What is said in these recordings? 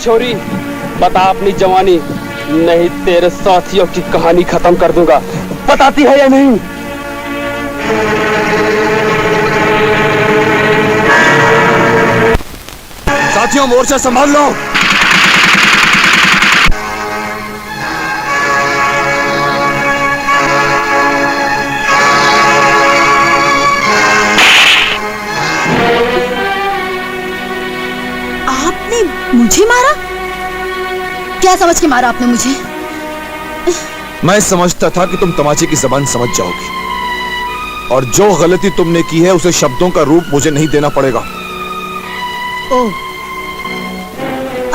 छोरी, बता अपनी जवानी, नहीं तेरे साथियों की कहानी खत्म कर दूंगा। बताती है या नहीं? साथियों, मोर्चा संभाल लो। आपने मुझे मारा? क्या समझ के मारा आपने मुझे? मैं समझता था कि तुम तमाचे की जबान समझ जाओगी, और जो गलती तुमने की है उसे शब्दों का रूप मुझे नहीं देना पड़ेगा। ओह,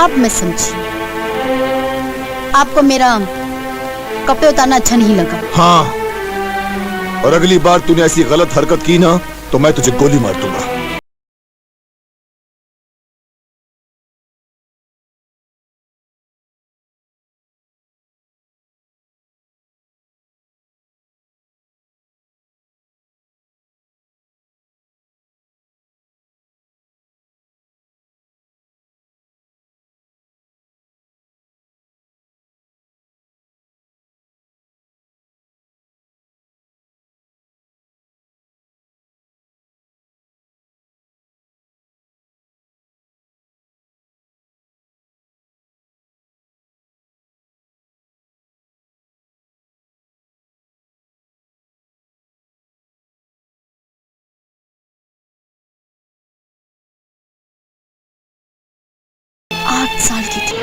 अब मैं समझी। आपको मेरा कपड़े उतारना अच्छा नहीं लगा? हाँ, और अगली बार तूने ऐसी गलत हरकत की ना तो मैं तुझे गोली मार दूंगा। आठ साल की थी।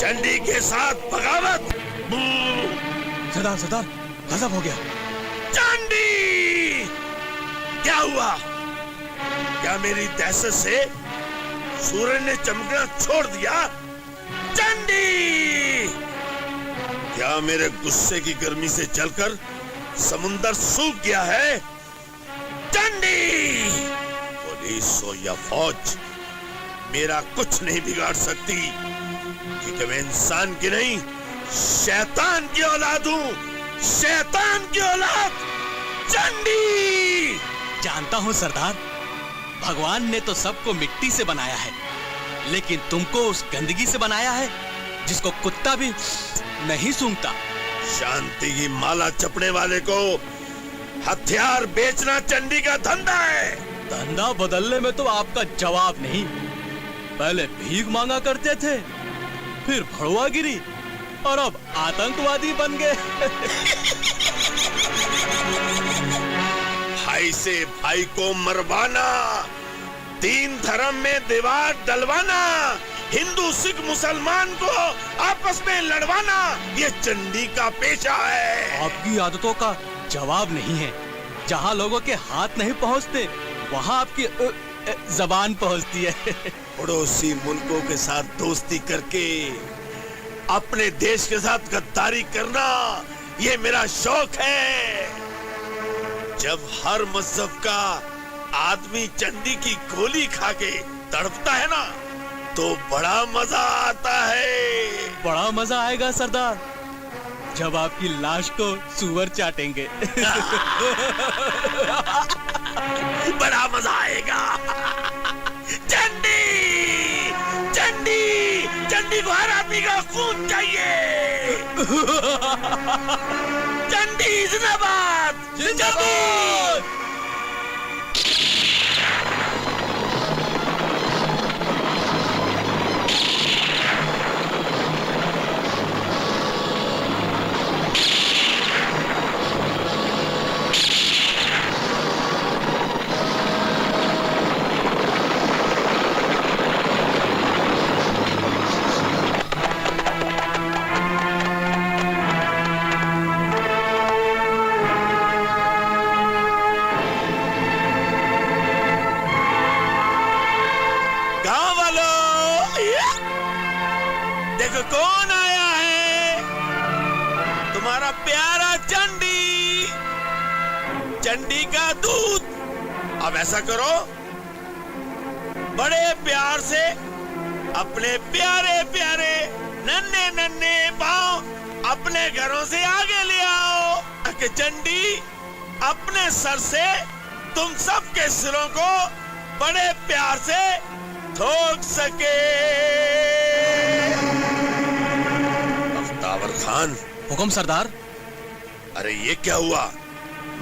चंडी के साथ बगावत। सरदार, सरदार, गजब हो गया। चंडी, क्या हुआ? क्या मेरी दहशत से सूरज ने चमकना छोड़ दिया? चंडी, क्या मेरे गुस्से की गर्मी से जलकर समुंदर सूख गया है? चंडी, पुलिस हो या फौज, मेरा कुछ नहीं बिगाड़ सकती, क्योंकि मैं इंसान की नहीं, शैतान की औलाद हूँ। शैतान की औलाद। चंडी, जानता हूँ सरदार, भगवान ने तो सबको मिट्टी से बनाया है, लेकिन तुमको उस गंदगी से बनाया है जिसको कुत्ता भी नहीं सूंघता। शांति की माला चपने वाले को हथियार बेचना चंडी का धंधा है। धंधा बदलने में तो आपका जवाब नहीं। पहले भीख मांगा करते थे, फिर भड़ुआगिरी, और अब आतंकवादी बन गए। भाई से भाई को मरवाना, तीन धर्म में दीवार डलवाना, हिंदू सिख मुसलमान को आपस में लड़वाना, ये चंडी का पेशा है। आपकी आदतों का जवाब नहीं है। जहाँ लोगों के हाथ नहीं पहुँचते, वहाँ आपकी जबान पहुँचती है। पड़ोसी मुल्कों के साथ दोस्ती करके अपने देश के साथ गद्दारी करना, ये मेरा शौक है। जब हर मजहब का आदमी चंडी की गोली खा के तड़पता है ना, तो बड़ा मजा आता है। बड़ा मजा आएगा सरदार, जब आपकी लाश को सुअर चाटेंगे। बड़ा मजा आएगा। चंडी, चंडी, चंडी को हर आदमी का खून चाहिए। चंडी जिंदाबाद, जिंदाबाद। देखो कौन आया है, तुम्हारा प्यारा चंडी, चंडी का दूत। अब ऐसा करो, बड़े प्यार से अपने प्यारे प्यारे नन्हे नन्हे पांव अपने घरों से आगे ले आओ, ताकि चंडी अपने सर से तुम सबके सिरों को बड़े प्यार से ठोक सके। अफ्ताबर खान। हुक्म सरदार। अरे ये क्या हुआ?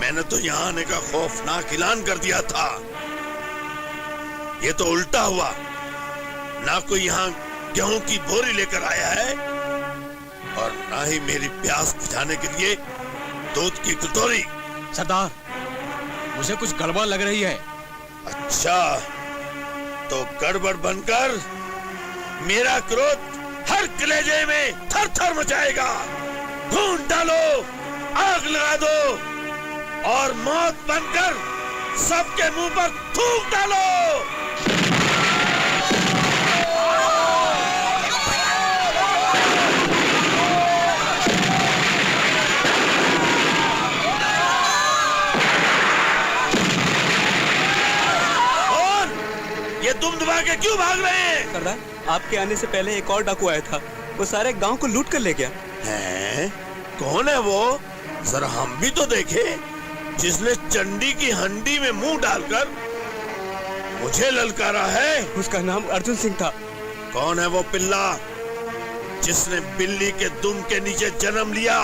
मैंने तो यहाँ आने का खौफनाक ऐलान कर दिया था, ये तो उल्टा हुआ। ना कोई यहाँ गेहूं की बोरी लेकर आया है और ना ही मेरी प्यास बुझाने के लिए दूध की कटोरी। सरदार, मुझे कुछ गड़बड़ लग रही है। अच्छा, तो गड़बड़ बनकर मेरा क्रोध हर कलेजे में थर थर मचाएगा। ढूंढ डालो, आग लगा दो और मौत बनकर सबके मुंह पर थूक डालो। ये तुम दबा के क्यों भाग रहे हैं? सरदार, आपके आने से पहले एक और डाकू आया था, वो सारे गांव को लूट कर ले गया। हैं? कौन है वो? जरा हम भी तो देखे। जिसने चंडी की हंडी में मुंह डालकर मुझे ललकारा है। उसका नाम अर्जुन सिंह था। कौन है वो पिल्ला जिसने बिल्ली के दुम के नीचे जन्म लिया?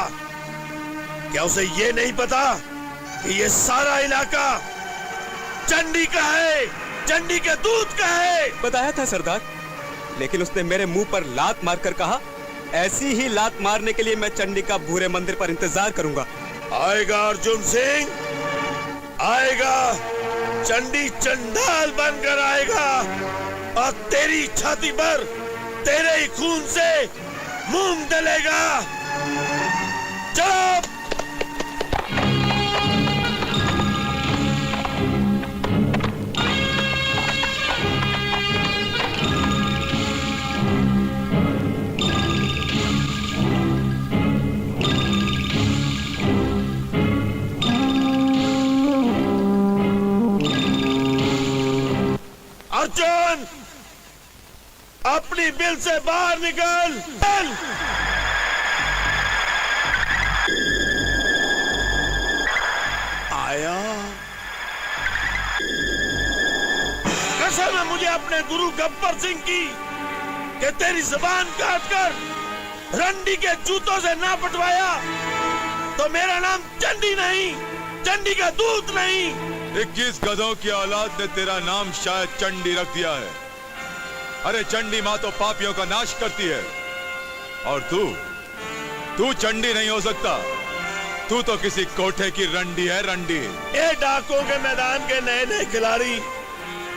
क्या उसे ये नहीं पता कि ये सारा इलाका चंडी का है, चंडी के दूध का है? बताया था सरदार, लेकिन उसने मेरे मुंह पर लात मारकर कहा, ऐसी ही लात मारने के लिए मैं चंडी का भूरे मंदिर पर इंतजार करूंगा। आएगा अर्जुन सिंह, आएगा। चंडी चंडाल बनकर आएगा और तेरी छाती पर तेरे ही खून से मूंग डलेगा। चलो। अर्जुन, अपनी बिल से बाहर निकल। आया। कसम है मुझे अपने गुरु गब्बर सिंह की कि तेरी जुबान काटकर रंडी के जूतों से ना पटवाया तो मेरा नाम चंडी नहीं, चंडी का दूत नहीं। 21 गधों की औलाद ने तेरा नाम शायद चंडी रख दिया है। अरे चंडी माँ तो पापियों का नाश करती है, और तू चंडी नहीं हो सकता। तू तो किसी कोठे की रंडी है, रंडी। ये डाकों के मैदान के नए नए खिलाड़ी,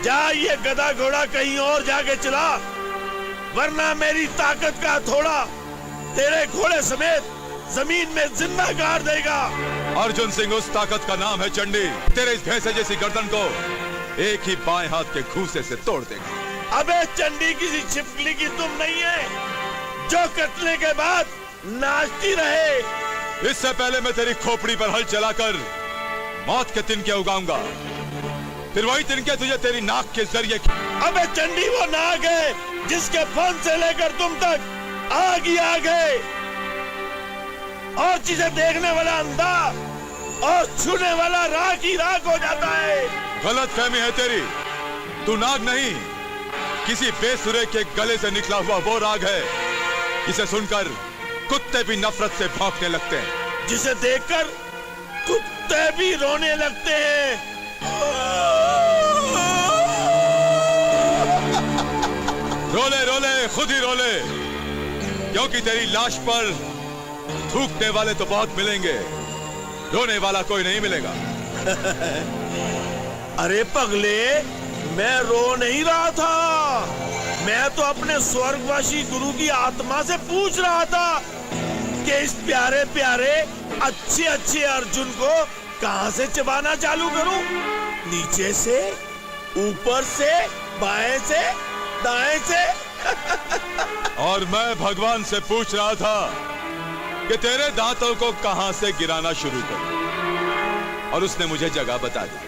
जा ये गधा घोड़ा कहीं और जाके चला, वरना मेरी ताकत का थोड़ा तेरे घोड़े समेत जमीन में जिंदा गाड़ देगा। अर्जुन सिंह उस ताकत का नाम है चंडी। तेरे इस भैंसे जैसी गर्दन को एक ही बाएं हाथ के घूंसे से तोड़ देगा। अबे चंडी किसी छिपकली की तुम नहीं है जो कटने के बाद नाचती रहे। इससे पहले मैं तेरी खोपड़ी पर हल चलाकर मौत के तिनके उगाऊंगा, फिर वही तिनके तुझे तेरी नाक के जरिए। अबे चंडी वो नाक है जिसके फन से लेकर तुम तक आग ही आग है, और जिसे देखने वाला अंधा और छूने वाला राख ही राख हो जाता है। गलत फहमी है तेरी। तू नाग नहीं, किसी बेसुरे के गले से निकला हुआ वो राग है जिसे सुनकर कुत्ते भी नफरत से भौंकने लगते हैं, जिसे देखकर कुत्ते भी रोने लगते हैं। रोले रोले खुद ही रोले, क्योंकि तेरी लाश पर थूकने वाले तो बहुत मिलेंगे, रोने वाला कोई नहीं मिलेगा। अरे पगले, मैं रो नहीं रहा था, मैं तो अपने स्वर्गवासी गुरु की आत्मा से पूछ रहा था कि इस प्यारे प्यारे अच्छे अच्छे अर्जुन को कहां से चबाना चालू करूं? नीचे से, ऊपर से, बाएं से, दाएं से और मैं भगवान से पूछ रहा था कि तेरे दांतों को कहां से गिराना शुरू करूं, और उसने मुझे जगह बता दी।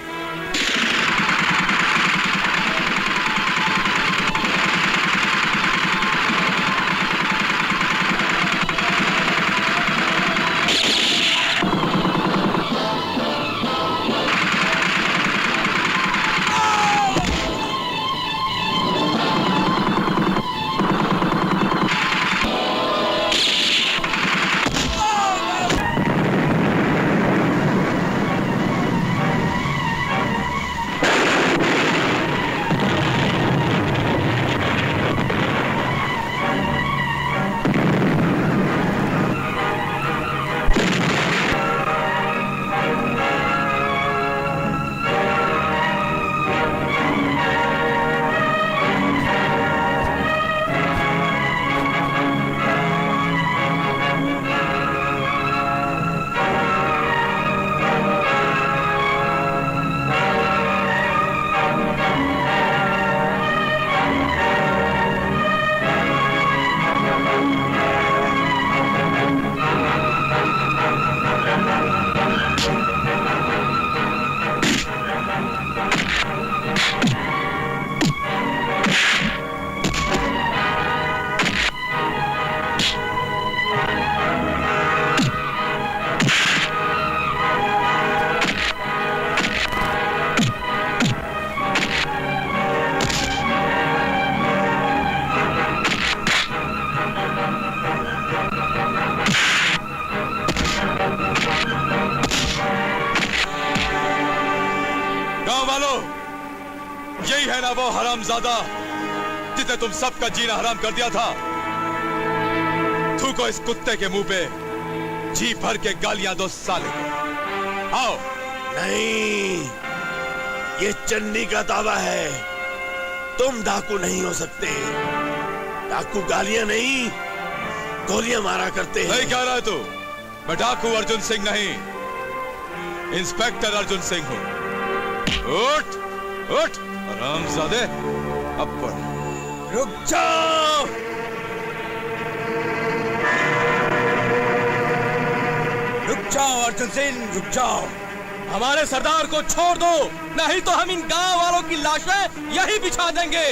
यही है ना वो हरामजादा जिसने तुम सबका जीना हराम कर दिया था। थूको इस कुत्ते के मुंह पे, जी भर के गालियां दो साले को। आओ। नहीं, ये चंडी का दावा है। तुम डाकू नहीं हो सकते। डाकू गालियां नहीं, गोलियां मारा करते हैं। नहीं कह रहा है तू? मैं डाकू अर्जुन सिंह नहीं, इंस्पेक्टर अर्जुन सिंह हूं। उठ उठ हरामजादे, अब पढ़। रुक जाओ। रुक जाओ अर्जुन सिंह, रुक जाओ। हमारे सरदार को छोड़ दो, नहीं तो हम इन गांव वालों की लाशें यहीं बिछा देंगे।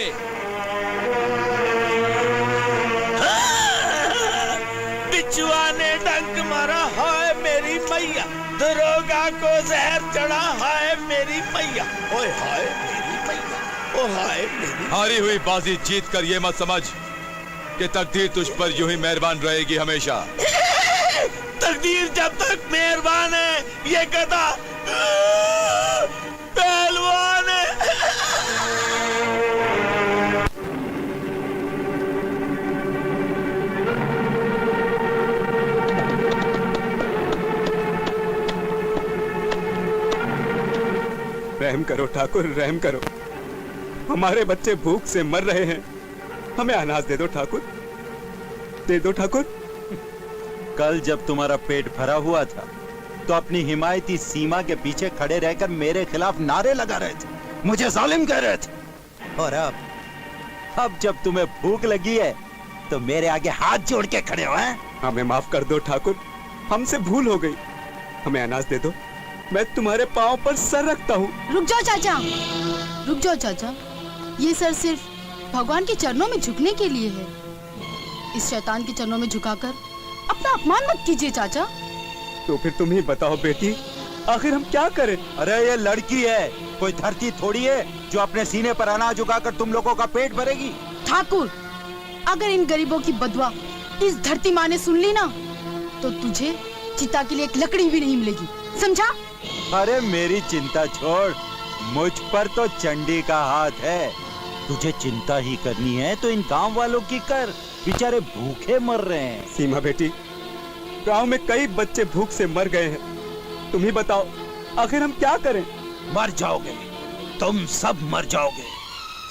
बिचुआ ने डंक मारा, हाय मेरी मैया। दरोगा को जहर चढ़ा, हाय मेरी मैया। ओए हाय मेरी मैया, ओ हाय मेरी। हारी हुई बाजी जीत कर ये मत समझ कि तकदीर तुझ पर यूं ही मेहरबान रहेगी हमेशा। तकदीर जब तक मेहरबान है, ये गधा पहलवान है। रहम करो ठाकुर, रहम करो। हमारे बच्चे भूख से मर रहे हैं, हमें अनाज दे दो ठाकुर, दे दो ठाकुर। कल जब तुम्हारा पेट भरा हुआ था तो अपनी हिमायती सीमा के पीछे खड़े रहकर मेरे खिलाफ नारे लगा रहे थे, मुझे जालिम कह रहे थे। और अब जब तुम्हें भूख लगी है तो मेरे आगे हाथ जोड़ के खड़े हो हैं? हमें माफ कर दो ठाकुर, हमसे भूल हो गई, हमें अनाज दे दो, मैं तुम्हारे पांव पर सर रखता हूँ। रुक जाओ चाचा, रुक जाओ चाचा। ये सर सिर्फ भगवान के चरणों में झुकने के लिए है। इस शैतान के चरणों में झुकाकर अपना अपमान मत कीजिए चाचा। तो फिर तुम ही बताओ बेटी, आखिर हम क्या करें? अरे ये लड़की है, कोई धरती थोड़ी है जो अपने सीने पर अनाज उगाकर तुम लोगों का पेट भरेगी। ठाकुर, अगर इन गरीबों की बदुआ इस धरती माँ ने सुन ली ना, तो तुझे चिता के लिए एक लकड़ी भी नहीं मिलेगी, समझा? अरे मेरी चिंता छोड़, मुझ पर तो चंडी का हाथ है। तुझे चिंता ही करनी है तो इन गांव वालों की कर, बेचारे भूखे मर रहे हैं। सीमा बेटी, गांव में कई बच्चे भूख से मर गए हैं, तुम ही बताओ आखिर हम क्या करें? मर जाओगे, तुम सब मर जाओगे।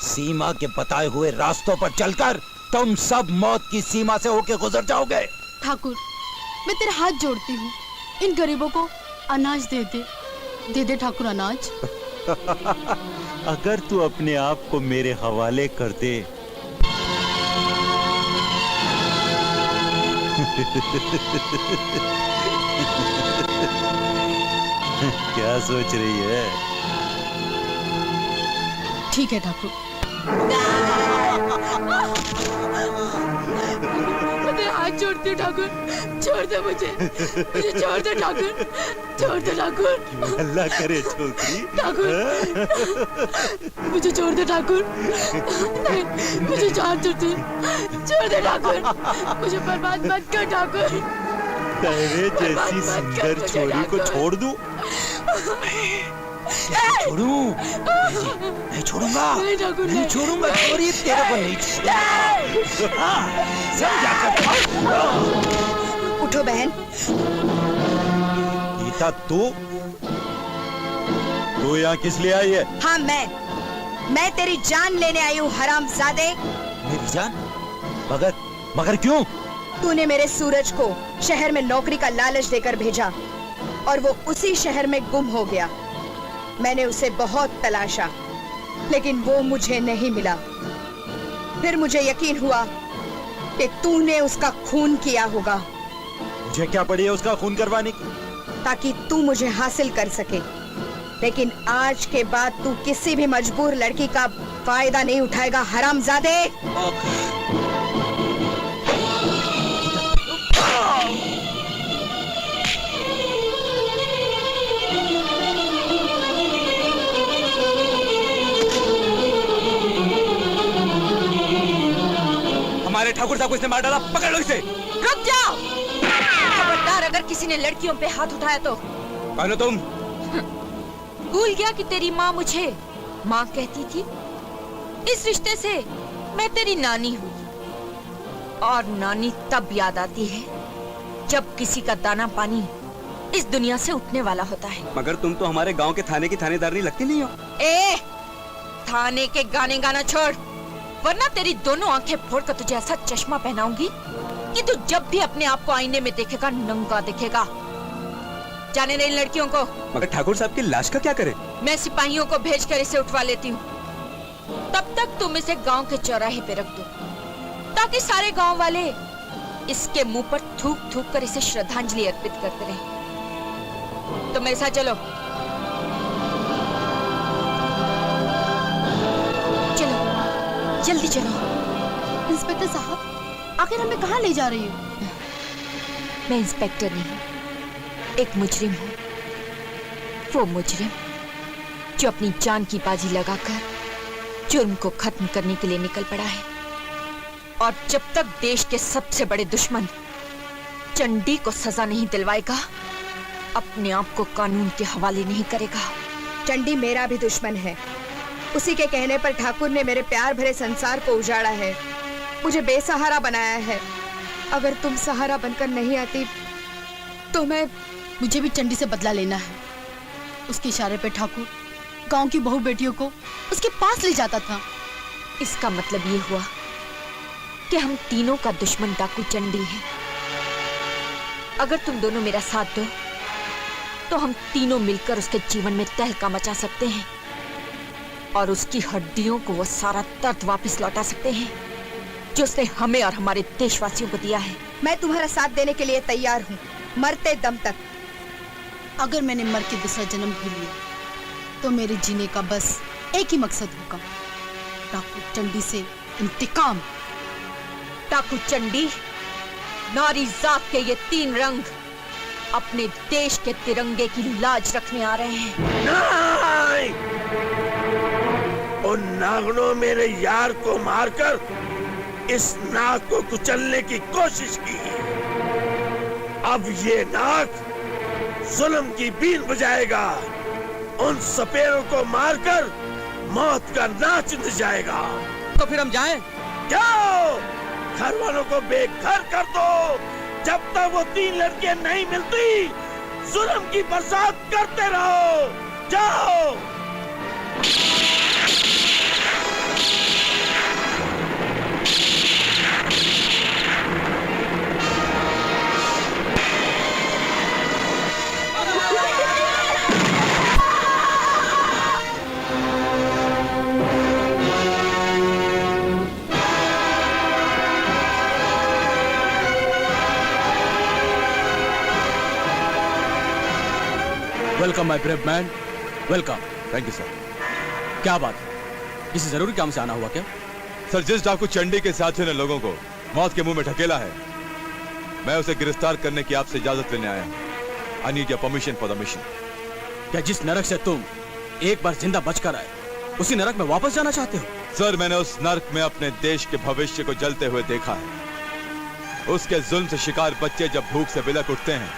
सीमा के बताए हुए रास्तों पर चलकर तुम सब मौत की सीमा से होके गुजर जाओगे। ठाकुर, मैं तेरे हाथ जोड़ती हूँ, इन गरीबों को अनाज दे दे, दे दे ठाकुर अनाज। अगर तू अपने आप को मेरे हवाले कर दे क्या सोच रही है? ठीक है ठाकुर। मैं हाथ छोड़ती हूँ ठाकुर, छोड़ दे मुझे छोड़ दे ठाकुर, छोड़ दे ठाकुर। अल्लाह करे छोकरी। ठाकुर मुझे छोड़ दे ठाकुर, नहीं मुझे हाथ छोड़ती, छोड़ दे ठाकुर, मुझे बर्बाद मत कर ठाकुर। तेरे जैसी सुंदर छोरी को छोड़ दूं? छोड़ूं? नहीं छोड़ूंगा, नहीं छोड़ूंगा छोरी, तेरे को नहीं छोड़ूंगा। समझा कर। उठो बहन। गीता तू यहाँ किस लिए आई है? हाँ मैं तेरी जान लेने आई हूँ हरामजादे। मेरी जान? मगर क्यों? तूने मेरे सूरज को शहर में नौकरी का लालच देकर भेजा और वो उसी शहर में गुम हो गया। मैंने उसे बहुत तलाशा लेकिन वो मुझे नहीं मिला। फिर मुझे यकीन हुआ कि तूने उसका खून किया होगा। मुझे क्या पड़ी है उसका खून करवाने की? ताकि तू मुझे हासिल कर सके। लेकिन आज के बाद तू किसी भी मजबूर लड़की का फायदा नहीं उठाएगा हरामजादे। हमारे ठाकुर साहब को इसने मार डाला, पकड़ लो इसे। रुक जाओ, खबरदार अगर किसी ने लड़कियों पे हाथ उठाया तो। कौन हो तुम? भूल गया कि तेरी माँ मुझे माँ कहती थी? इस रिश्ते से मैं तेरी नानी हूँ और नानी तब याद आती है जब किसी का दाना पानी इस दुनिया से उठने वाला होता है। मगर तुम तो हमारे गांव के थाने की थानेदारनी लगती नहीं हो। थाने के गाने गाना छोड़, वरना तेरी दोनों आंखें फोड़कर तुझे ऐसा चश्मा पहनाऊंगी कि तू जब भी अपने आप को आईने में देखेगा नंगा दिखेगा। जाने दे इन लड़कियों को। मगर ठाकुर साहब की लाश का क्या करे? मैं सिपाहियों को भेजकर इसे उठवा लेती हूँ। तब तक तुम इसे गांव के चौराहे पे रख दो ताकि सारे गांव वाले इसके मुंह पर थूक थूक कर इसे श्रद्धांजलि अर्पित करते रहे। तो मेरे साथ चलो। चलो जल्दी चलो। इंस्पेक्टर साहब, आखिर हमें कहाँ ले जा रही हो? मैं इंस्पेक्टर नहीं, एक मुजरिम हूँ। वो मुजरिम जो अपनी जान की बाजी लगाकर जुर्म को खत्म करने के लिए निकल पड़ा है और जब तक देश के सबसे बड़े दुश्मन चंडी को सजा नहीं दिलवाएगा अपने आप को कानून के हवाले नहीं करेगा। चंडी मेरा भी दुश्मन है। उसी के कहने पर ठाकुर ने मेरे प्यार भरे संसार को उजाड़ा है, मुझे बेसहारा बनाया है। अगर तुम सहारा बनकर नहीं आती तो मुझे भी चंडी से बदला लेना है। उसके इशारे पे ठाकुर गांव की बहू बेटियों को उसके पास ले जाता था। इसका मतलब ये हुआ कि हम तीनों का दुश्मन डाकू चंडी है। अगर तुम दोनों मेरा साथ दो तो हम तीनों मिलकर उसके जीवन में तहलका मचा सकते हैं और उसकी हड्डियों को वो सारा दर्द वापस लौटा सकते हैं जो उसने हमें और हमारे देशवासियों को दिया है। मैं तुम्हारा साथ देने के लिए तैयार हूँ, मरते दम तक। अगर मैंने मर के दूसरा जन्म भी लिया तो मेरे जीने का बस एक ही मकसद होगा, ठाकुर चंडी से इंतकाम। ठाकुर चंडी, नारी जात के ये तीन रंग अपने देश के तिरंगे की लाज रखने आ रहे हैं। नहीं! उन नागनों मेरे यार को मारकर इस नाग को कुचलने की कोशिश की। अब ये नाग जुल्म की बीन बजाएगा, उन सपेरों को मारकर मौत का नाच जाएगा। तो फिर हम जाएं? जाओ, घर वालों को बेघर कर दो। जब तक वो तीन लड़कियां नहीं मिलती जुल्म की बरसात करते रहो। जाओ। Welcome my brave man, welcome. Thank you sir. क्या बात है, किसी जरूरी काम से आना हुआ क्या? सर, जिस डाकू चंडी के साथियों ने लोगों को मौत के मुंह में ढकेला है, मैं उसे गिरफ्तार करने की आपसे इजाजत लेने आया हूं। I need your permission for the mission. क्या जिस नरक से तुम एक बार जिंदा बचकर आए, उसी नरक में वापस जाना चाहते हो? सर, मैंने उस नर्क में अपने देश के भविष्य को जलते हुए देखा है। उसके जुल्म से शिकार बच्चे जब भूख से बिलक उठते हैं,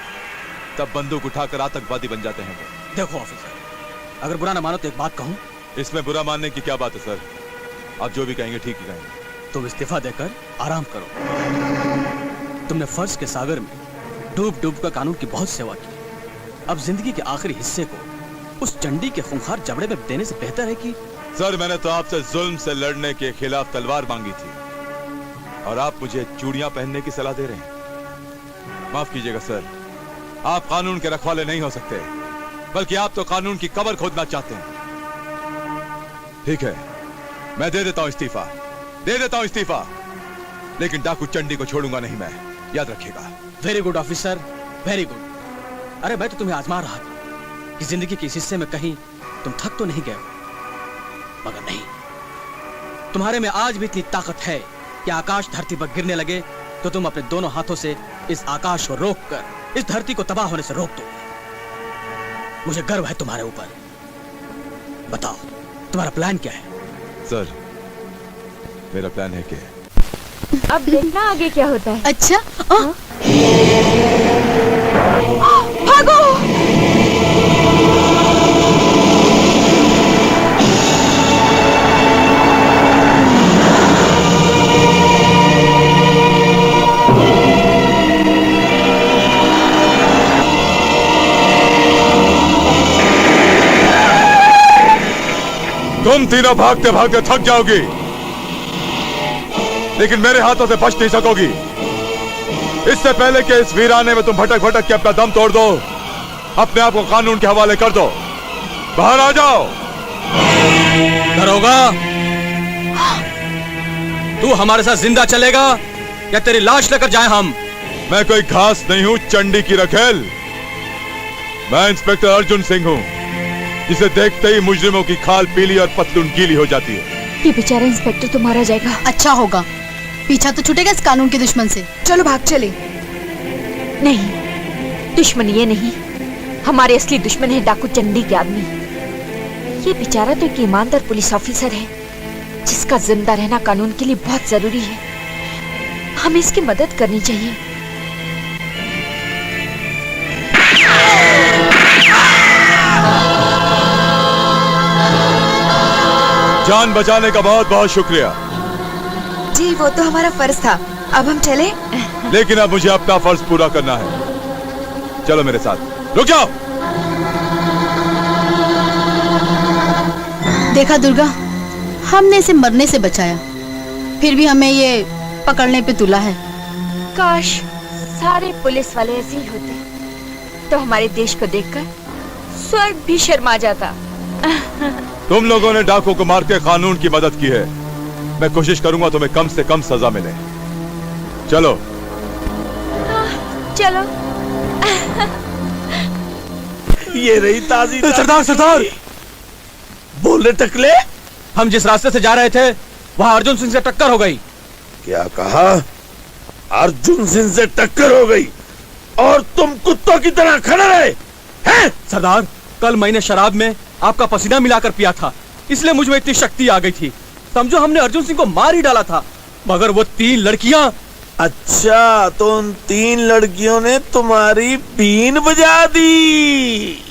तब बंदूक उठाकर आतंकवादी बन जाते हैं वो। देखो ऑफिसर, अगर बुरा ना मानो तो एक बात कहूं। इसमें बुरा मानने की क्या बात है सर? आप जो भी कहेंगे ठीक ही कहेंगे। तुम इस्तीफा देकर आराम करो। तुमने फर्ज के सागर में डूब डूब कर कानून की बहुत सेवा की। अब जिंदगी के आखिरी हिस्से को उस चंडी के खूंखार जबड़े में देने से बेहतर है कि... सर, मैंने तो आपसे जुल्म से लड़ने के खिलाफ तलवार मांगी थी, और आप मुझे चूड़ियां पहनने की सलाह दे रहे हैं। माफ कीजिएगा सर, आप कानून के रखवाले नहीं हो सकते, बल्कि आप तो कानून की कब्र खोदना चाहते हैं। ठीक है, मैं दे देता हूं इस्तीफा, दे देता हूं इस्तीफा, लेकिन डाकू चंडी को छोड़ूंगा नहीं मैं, याद रखिएगा। Very good officer, very good. अरे मैं तो तुम्हें आजमा रहा था कि जिंदगी के इस हिस्से में कहीं तुम थक तो नहीं गए, मगर नहीं, तुम्हारे में आज भी इतनी ताकत है कि आकाश धरती पर गिरने लगे तो तुम अपने दोनों हाथों से इस आकाश को रोककर इस धरती को तबाह होने से रोक दो। मुझे गर्व है तुम्हारे ऊपर। बताओ, तुम्हारा प्लान क्या है? सर, मेरा प्लान है कि अब देखना आगे क्या होता है। अच्छा, भागो! तुम तीनों भागते भागते थक जाओगी, लेकिन मेरे हाथों से बच नहीं सकोगी। इससे पहले कि इस वीराने में तुम भटक भटक के अपना दम तोड़ दो, अपने आप को कानून के हवाले कर दो। बाहर आ जाओ। दरोगा, तू हमारे साथ जिंदा चलेगा या तेरी लाश लेकर जाएं हम? मैं कोई घास नहीं हूं चंडी की रखेल। मैं इंस्पेक्टर अर्जुन सिंह हूं, जिसे देखते ही मुजरिमों की खाल पीली और पतलून गीली हो जाती है। ये बेचारा इंस्पेक्टर तो मारा जाएगा। अच्छा होगा, पीछा तो छूटेगा इस कानून के दुश्मन से। चलो भाग चले। नहीं, दुश्मन ये नहीं, हमारे असली दुश्मन है डाकू चंडी के आदमी। ये बेचारा तो एक ईमानदार पुलिस ऑफिसर है, जिसका जिंदा रहना कानून के लिए बहुत जरूरी है। हमें इसकी मदद करनी चाहिए। जान बचाने का बहुत बहुत शुक्रिया। जी, वो तो हमारा फर्ज था। अब हम चले? लेकिन अब मुझे अपना फर्ज पूरा करना है। चलो मेरे साथ। रुक जाओ। देखा दुर्गा, हमने इसे मरने से बचाया, फिर भी हमें ये पकड़ने पे तुला है। काश सारे पुलिस वाले ऐसे ही होते, तो हमारे देश को देखकर स्वर्ग भी शर्मा जाता। तुम लोगों ने डाकू को मार के कानून की मदद की है। मैं कोशिश करूंगा तुम्हें कम से कम सजा मिले। चलो चलो। ये रही ताजी सरदार, सरदार, बोले टकले। हम जिस रास्ते से जा रहे थे वहां अर्जुन सिंह से टक्कर हो गई। क्या कहा? अर्जुन सिंह से टक्कर हो गई और तुम कुत्तों की तरह खड़े रहे हैं? सरदार, कल मैंने शराब में आपका पसीना मिलाकर पिया था, इसलिए मुझ में इतनी शक्ति आ गई थी। समझो हमने अर्जुन सिंह को मार ही डाला था, मगर वो 3 लड़कियां। अच्छा, तो उन 3 लड़कियों ने तुम्हारी बीन बजा दी।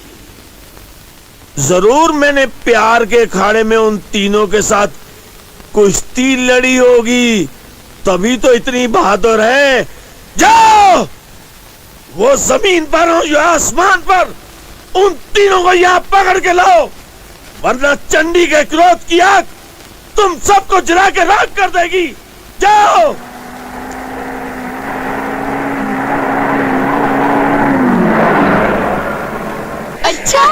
जरूर मैंने प्यार के अखाड़े में उन तीनों के साथ कुश्ती लड़ी होगी, तभी तो इतनी बहादुर है। जाओ, वो जमीन पर हो या आसमान पर, उन तीनों को यहां पकड़ के लाओ, वरना चंडी के क्रोध की आग तुम सबको जला के राख कर देगी। जाओ। अच्छा।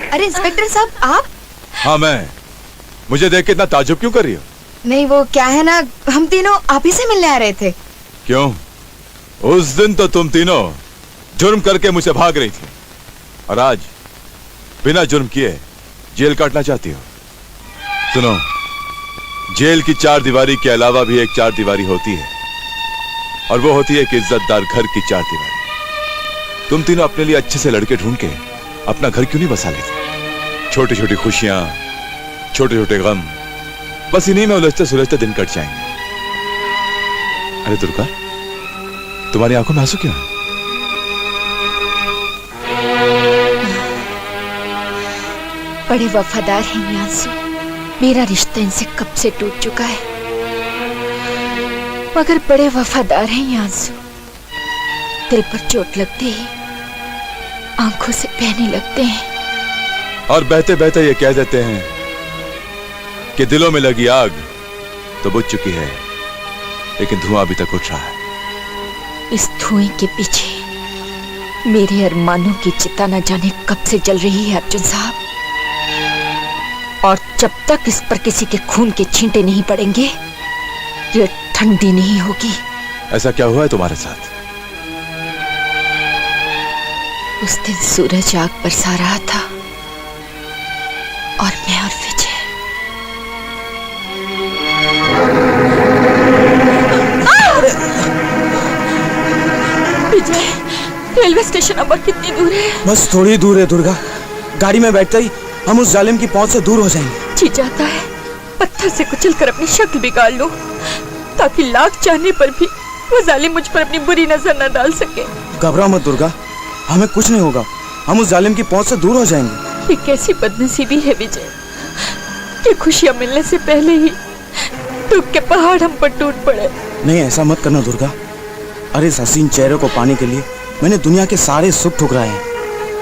अरे इंस्पेक्टर साहब, आप? हाँ मैं। मुझे देख के इतना ताजुब क्यों कर रही हो? नहीं, वो क्या है ना, हम तीनों आप ही से मिलने आ रहे थे। क्यों? उस दिन तो तुम तीनों जुर्म करके मुझसे भाग रही थी और आज बिना जुर्म किए जेल काटना चाहती हो। सुनो, जेल की चार दीवारी के अलावा भी एक चार दीवारी होती है और वो होती है एक इज्जतदार घर की चार दीवारी। तुम तीनों अपने लिए अच्छे से लड़के ढूंढ के अपना घर क्यों नहीं बसा लेते? छोटी छोटी खुशियां, छोटे छोटे गम, बस इन्हीं में उलझते सुलझते दिन कट जाएंगे। अरे दुर्गा, तुम्हारी आंखों में आंसू क्यों है? बड़े वफादार हैं ये आंसू। मेरा रिश्ता इनसे कब से टूट चुका है, मगर बड़े वफादार हैं ये आंसू। दिल पर चोट लगते ही आंखों से बहने लगते हैं और बहते बहते ये कह देते हैं कि दिलों में लगी आग तो बुझ चुकी है, लेकिन धुआं अभी तक उठ रहा है। इस धुएं के पीछे मेरे अरमानों की चिता न जाने कब से जल रही है अर्जुन साहब, और जब तक इस पर किसी के खून के छींटे नहीं पड़ेंगे ये ठंडी नहीं होगी। ऐसा क्या हुआ है तुम्हारे साथ? उस दिन सूरज आग बरसा रहा था और मैं और विजय रेलवे स्टेशन अब कितनी दूर है? बस थोड़ी दूर है दुर्गा। गाड़ी में बैठते ही हम उस जालिम की पहुंच से दूर हो जाएंगे। जी जाता है पत्थर से कुचल कर अपनी शक्ल बिगाड़ लूं, ताकि लाख चाहने पर भी वो जालिम मुझ पर अपनी बुरी नजर न डाल सके। घबराओ मत दुर्गा, हमें कुछ नहीं होगा। हम उस जालिम की पहुंच से दूर हो जाएंगे। ये कैसी बदनसीबी है विजय कि खुशियां मिलने से पहले ही दुख के पहाड़ हम पर टूट पड़े। नहीं, ऐसा मत करना दुर्गा। अरे इस हसीन चेहरे को पाने के लिए मैंने दुनिया के सारे सुख ठुकराए हैं।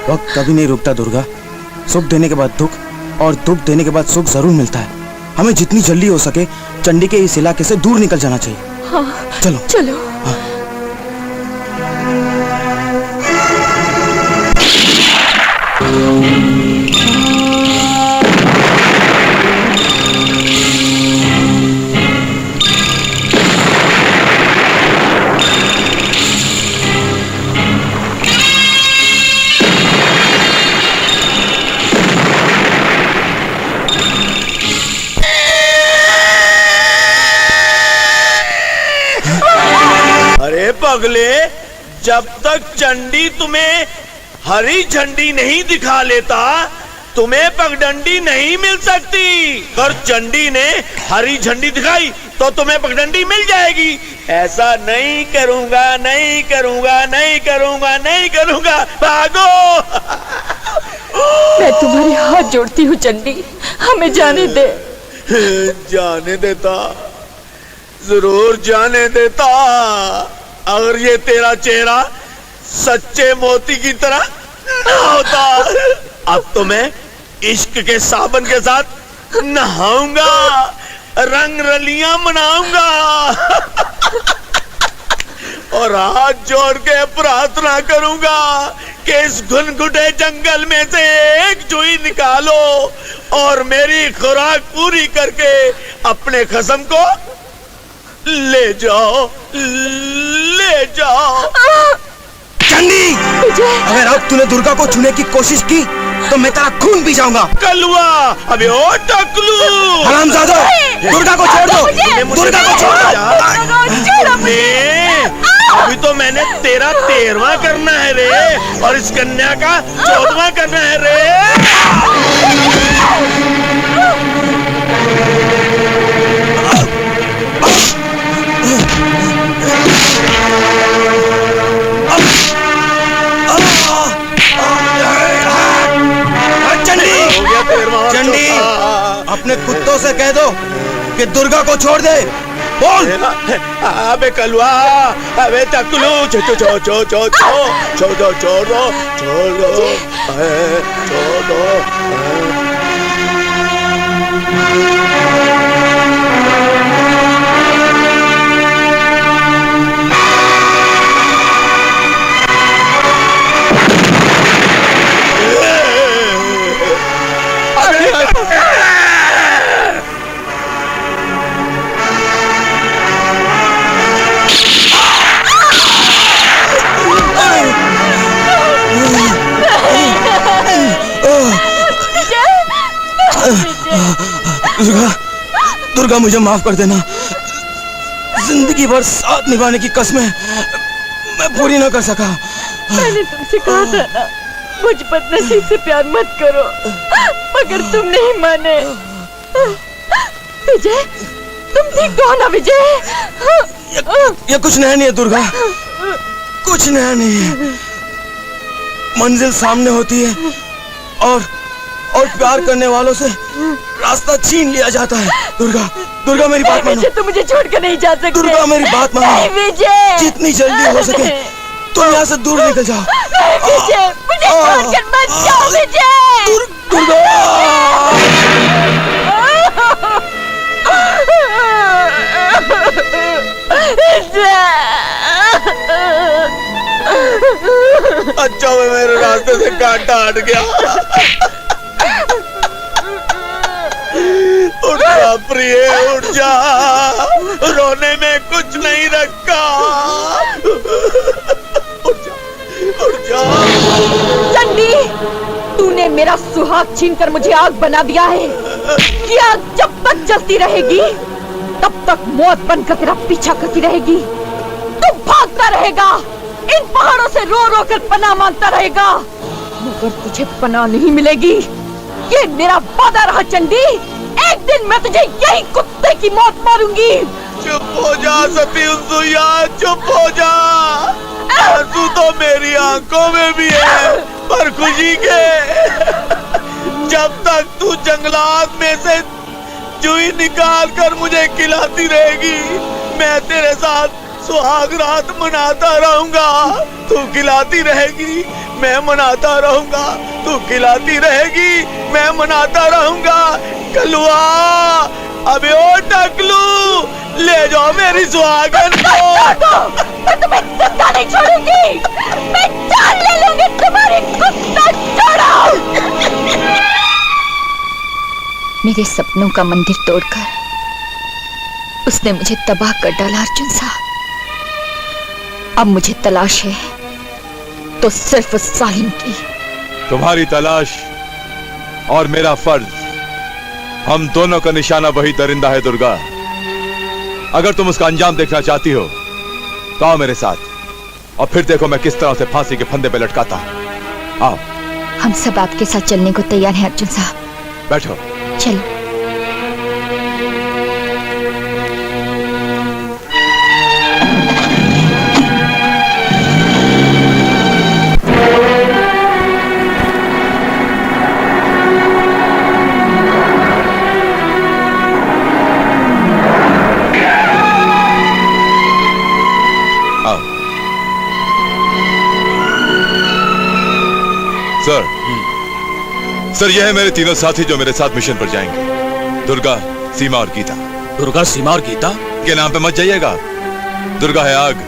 वक्त कभी नहीं रुकता दुर्गा। सुख देने के बाद दुख और दुख देने के बाद सुख जरूर मिलता है। हमें जितनी जल्दी हो सके चंडी के इस इलाके से दूर निकल जाना चाहिए। हाँ, चलो चलो। हाँ। अरे पगले, जब तक चंडी तुम्हें हरी झंडी नहीं दिखा लेता तुम्हें पगडंडी नहीं मिल सकती। और चंडी ने हरी झंडी दिखाई तो तुम्हें पगडंडी मिल जाएगी। ऐसा नहीं करूंगा, नहीं करूंगा, नहीं करूंगा, नहीं करूंगा। भागो। मैं तुम्हारे हाथ जोड़ती हूँ चंडी, हमें जाने दे। जाने देता, जरूर जाने देता, अगर ये तेरा चेहरा सच्चे मोती की तरह न होता। अब तो मैं इश्क के साबन के साथ नहाऊंगा, रंग रलियां मनाऊंगा और हाथ जोड़ के प्रार्थना करूंगा कि इस घुनघुटे जंगल में से एक जुई निकालो और मेरी खुराक पूरी करके अपने खसम को ले जाओ, ले जाओ। चंडी, अगर अब तूने दुर्गा को छूने की कोशिश की तो मैं तेरा खून पी जाऊंगा। कलुआ, अबे ओ टकलू, हरामजादा, दुर्गा को छोड़ दो, दुर्गा को छोड़ दो। अभी तो मैंने तेरा 13वां करना है रे, और इस कन्या का 14वां करना है रे। चंडी, अपने कुत्तों से कह दो कि दुर्गा को छोड़ दे। बोल। अबे कलुआ, अबे टकलू, छोड़ दो, छोड़ दो, छोड़ दो, छोड़ दो। दुर्गा मुझे माफ कर देना। जिंदगी भर साथ निभाने की कस्में मैं पूरी ना कर सका। मैंने तुमसे कहा था ना, मुझ बदनसीब से प्यार मत करो, मगर तुम नहीं माने। विजय, तुम ठीक तो हो ना विजय? ये कुछ नया नहीं है दुर्गा, कुछ नया नहीं है। मंजिल सामने होती है और प्यार करने वालों से रास्ता छीन लिया जाता है। दुर्गा, दुर्गा मेरी बात मानो। तुम मुझे छोड़कर नहीं जा सकते। दुर्गा मेरी बात मानो। विजय, जितनी जल्दी हो सके तुम यहाँ से दूर निकल जाओ। विजय, मुझे छोड़कर मत जाओ विजय। दुर्गा, अच्छा वो मेरे रास्ते से कांटा हट गया। उठ जा प्रिय, उठ जा, रोने में कुछ नहीं रखा। उठ जा, उठ जा। चंडी, तूने मेरा सुहाग छीनकर मुझे आग बना दिया है। ये आग जब तक जलती रहेगी तब तक मौत बनकर तेरा पीछा करती रहेगी। तू भागता रहेगा, इन पहाड़ों से रो रो कर पनाह मांगता रहेगा, मगर तुझे पनाह नहीं मिलेगी। ये मेरा वादा रहा चंडी, एक दिन मैं तुझे यही कुत्ते की मौत मारूंगी। चुप हो जा सती उनसुइया, चुप हो जा। आंसू तो मेरी आंखों में भी है, पर खुशी के। जब तक तू जंगलात में से जुई निकाल कर मुझे खिलाती रहेगी, मैं तेरे साथ सुहाग रात मनाता रहूंगा। तू खिलाती रहेगी, मैं मनाता रहूंगा। तू खिलाती रहेगी, मैं मनाता रहूंगा। कलुआ, अबे ओ टकलू, ले जाओ मेरी सुहागन को। मैं तुम्हें जिंदा नहीं छोड़ूंगी, मैं जान ले लूंगी तुम्हारी। कुत्ता छोड़ो। मेरे सपनों का मंदिर तोड़कर उसने मुझे तबाह कर डाला अर्जुन साहब। अब मुझे तलाश है तो सिर्फ उस सालिम की। तुम्हारी तलाश और मेरा फर्ज, हम दोनों का निशाना वही दरिंदा है दुर्गा। अगर तुम उसका अंजाम देखना चाहती हो तो आओ मेरे साथ और फिर देखो मैं किस तरह से फांसी के फंदे पे लटकाता हूं। आओ। हम सब आपके साथ चलने को तैयार हैं अर्जुन साहब। बैठो। चलो। सर, यह है मेरे तीनों साथी जो मेरे साथ मिशन पर जाएंगे। दुर्गा, सीमा और गीता। दुर्गा, सीमा और गीता के नाम पे मत जाइएगा। दुर्गा है आग,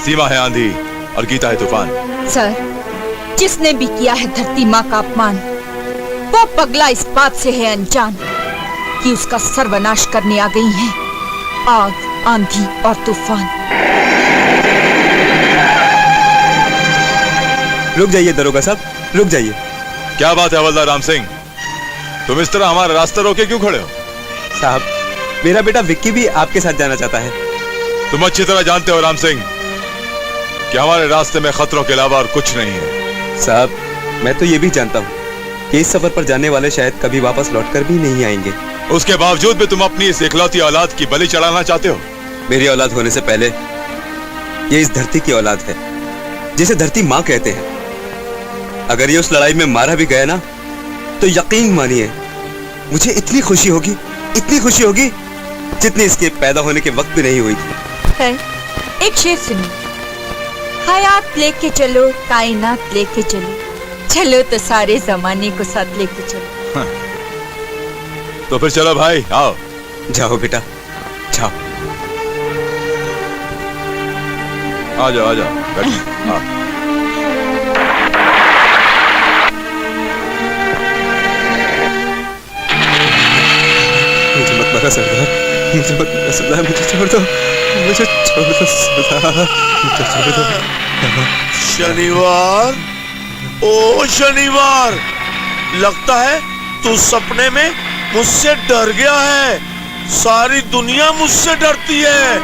सीमा है आंधी और गीता है तूफान। सर, जिसने भी किया है धरती माँ का अपमान, वो पगला इस बात से है अनजान कि उसका सर्वनाश करने आ गई हैं आग, आंधी और तूफान। रुक जाइए दरोगा साहब, रुक जाइए। क्या बात है हवलदार राम सिंह, तुम इस तरह हमारा रास्ता रोके क्यों खड़े हो? साहब, मेरा बेटा विक्की भी आपके साथ जाना चाहता है। तुम अच्छी तरह जानते हो राम सिंह कि हमारे रास्ते में खतरों के अलावा और कुछ नहीं है। साहब, मैं तो ये भी जानता हूँ कि इस सफर पर जाने वाले शायद कभी वापस लौटकर भी नहीं आएंगे। उसके बावजूद भी तुम अपनी इस इकलौती औलाद की बलि चढ़ाना चाहते हो? मेरी औलाद होने से पहले ये इस धरती की औलाद है, जिसे धरती माँ कहते हैं। अगर ये उस लड़ाई में मारा भी गया ना, तो यकीन मानिए मुझे इतनी खुशी होगी जितनी इसके पैदा होने के वक्त भी नहीं हुई थी। एक शेर सुनो। हयात लेके चलो, कायनात लेके चलो, चलो तो सारे जमाने को साथ लेके चलो। हाँ। तो फिर चलो भाई, आओ। जाओ बेटा, जाओ। आ जाओ, आ जाओ, बैठो। हाँ। मुझे मत मारा सरदार, मुझे मत मारा सरदार, मुझे छोड़ दो, मुझे छोड़ दो सरदार, मुझे छोड़ दो। शनिवार, ओ शनिवार, लगता है तू सपने में मुझसे डर गया है। सारी दुनिया मुझसे डरती है,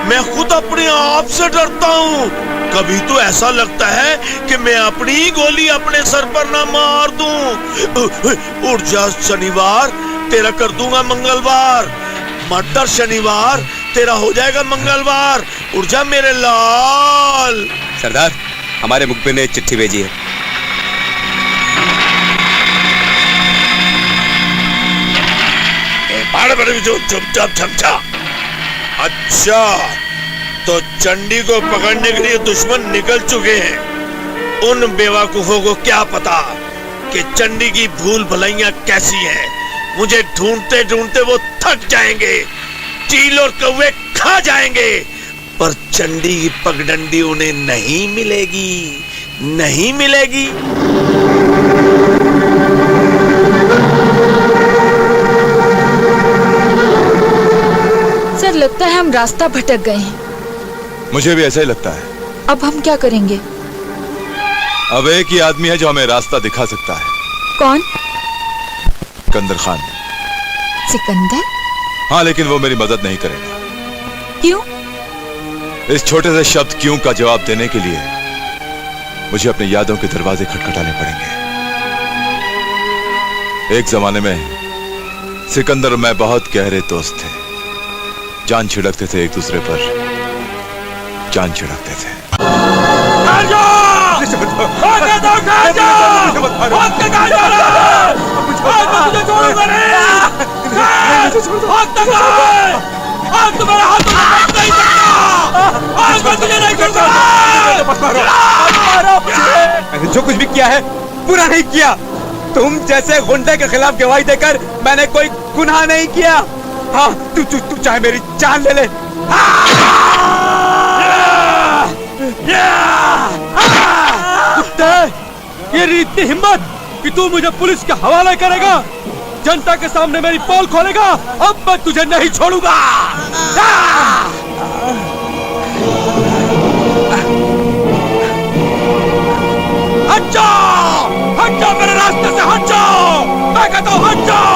मैं खुद अपने आप से डरता हूँ। कभी तो ऐसा लगता है कि मैं अपनी ही गोली अपने सर पर ना मार दूं। उठ जा शनिवार, तेरा कर दूंगा मंगलवार। मत डर शनिवार, तेरा हो जाएगा मंगलवार। उठ जा मेरे लाल। सरदार, हमारे मुखबिर ने चिट्ठी भेजी है। चुपचाप झमझा। अच्छा, तो चंडी को पकड़ने के लिए दुश्मन निकल चुके हैं। उन बेवकूफों को क्या पता कि चंडी की भूल भलाइयां कैसी हैं। मुझे ढूंढते ढूंढते वो थक जाएंगे, चील और कौवे खा जाएंगे, पर चंडी की पगडंडी उन्हें नहीं मिलेगी, नहीं मिलेगी। सर, लगता है हम रास्ता भटक गए हैं। मुझे भी ऐसा ही लगता है। अब हम क्या करेंगे? अब एक ही आदमी है जो हमें रास्ता दिखा सकता है। कौन? सिकंदर खान। सिकंदर? हाँ, लेकिन वो मेरी मदद नहीं करेगा। क्यों? इस छोटे से शब्द क्यों का जवाब देने के लिए मुझे अपनी यादों के दरवाजे खटखटाने पड़ेंगे। एक जमाने में सिकंदर और मैं बहुत गहरे दोस्त थे। जान छिड़कते थे एक दूसरे पर, जान छिड़कते थे। मैंने जो कुछ भी किया है पूरा नहीं किया। तुम जैसे गुंडे के खिलाफ गवाही देकर मैंने कोई गुनाह नहीं किया। हाँ, तू चाहे मेरी जान ले ले। ये इतनी हिम्मत कि तू मुझे पुलिस के हवाले करेगा, जनता के सामने मेरी पोल खोलेगा। अब मैं तुझे नहीं छोड़ूंगा। हट जाओ, हट जाओ मेरे रास्ते से, हट जाओ। मैं कहता हूँ हट जाओ।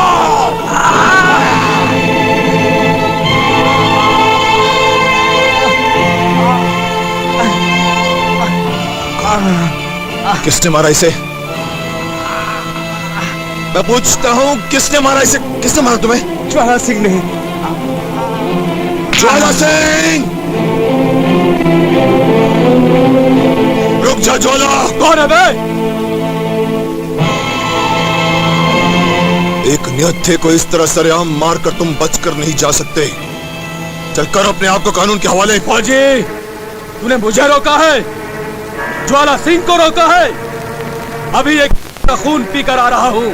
किसने मारा इसे? मैं पूछता हूँ, किसने मारा इसे? किसने मारा तुम्हें? ज्वाला सिंह ने। ज्वाला सिंह! रुक जा ज्वाला। कौन है बे? एक निहत्थे को इस तरह सरेआम मारकर तुम बचकर नहीं जा सकते। चलकर अपने आप को कानून के हवाले। फौजी, तूने मुझे रोका है, ज्वाला सिंह को रोका है। अभी एक का खून पीकर आ रहा हूँ।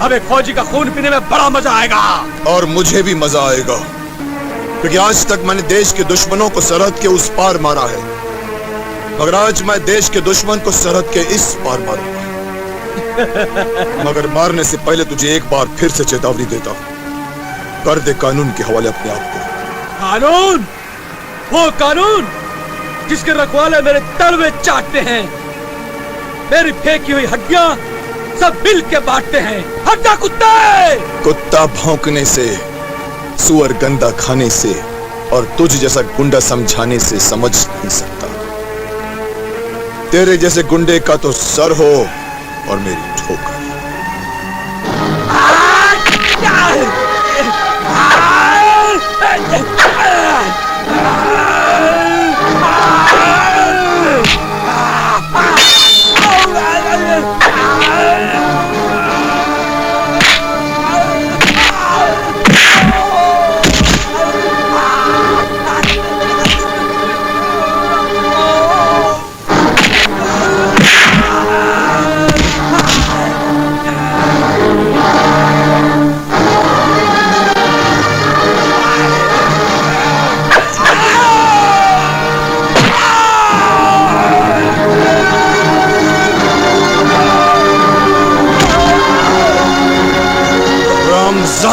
अब एक फौजी का खून पीने में बड़ा मजा आएगा। और मुझे भी मजा आएगा, क्योंकि आज तक मैंने देश के दुश्मनों को सरहद के उस पार मारा है, मगर आज मैं देश के दुश्मन को सरहद के इस पार मारूंगा। मगर मारने से पहले तुझे एक बार फिर से चेतावनी देता हूं, कर दे कानून के हवाले अपने आप को। कानून? वो कानून जिसके रखवाले मेरे तलवे चाटते हैं, मेरी फेंकी हुई हड्डियां सब मिल के बांटते हैं। हड्डा कुत्ते! कुत्ता भौंकने से, सुअर गंदा खाने से और तुझ जैसा गुंडा समझाने से समझ नहीं सकता। तेरे जैसे गुंडे का तो सर हो और मेरी ठोकर।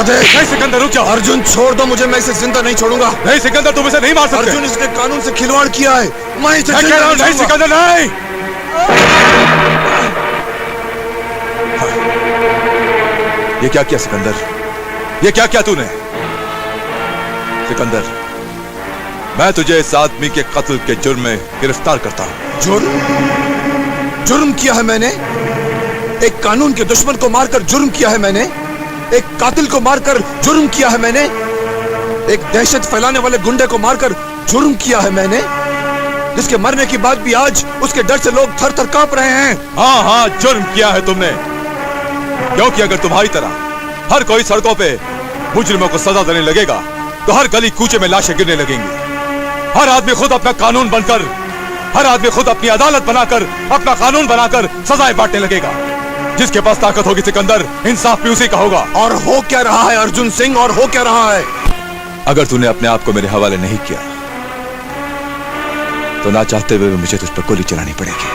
नहीं सिकंदर, रुक जाओ। अर्जुन छोड़ दो मुझे, मैं इसे जिंदा नहीं छोड़ूंगा। नहीं सिकंदर, तुम इसे नहीं मार सकते। अर्जुन, इसने कानून से खिलवाड़ किया है, मैं इसे मैं कह रहा हूं, नहीं सिकंदर, नहीं। ये क्या किया सिकंदर? ये क्या किया तूने? सिकंदर, मैं तुझे इस आदमी के कत्ल के जुर्म में गिरफ्तार करता हूं। जुर्म किया है मैंने? एक कानून के दुश्मन को मारकर जुर्म किया है मैंने? एक कातिल को मारकर जुर्म किया है मैंने? एक दहशत फैलाने वाले गुंडे को मारकर जुर्म किया है मैंने, जिसके मरने के बाद भी आज उसके डर से लोग थर थर कांप रहे हैं। हाँ हाँ, जुर्म किया है तुमने, क्योंकि अगर तुम्हारी तरह हर कोई सड़कों पे मुजरिमों को सजा देने लगेगा तो हर गली कूचे में लाशें गिरने लगेंगी। हर आदमी खुद अपना कानून बनकर, हर आदमी खुद अपनी अदालत बनाकर, अपना कानून बनाकर सजाएं बांटने लगेगा। जिसके पास ताकत होगी सिकंदर, इंसाफ भी उसी का होगा। और हो क्या रहा है अर्जुन सिंह, और हो क्या रहा है? अगर तूने अपने आप को मेरे हवाले नहीं किया तो ना चाहते हुए भी मुझे तुझ पर गोली चलानी पड़ेगी।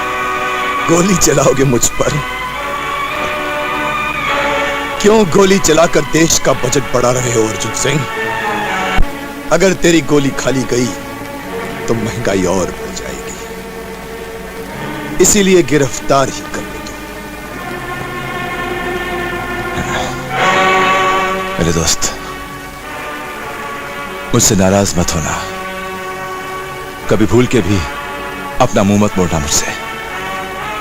गोली चलाओगे मुझ पर? क्यों गोली चलाकर देश का बजट बढ़ा रहे हो अर्जुन सिंह? अगर तेरी गोली खाली गई तो महंगाई और बढ़ जाएगी, इसीलिए गिरफ्तार ही कर लो। मेरे दोस्त, मुझसे नाराज मत होना। कभी भूल के भी अपना मुंह मत मोड़ना मुझसे,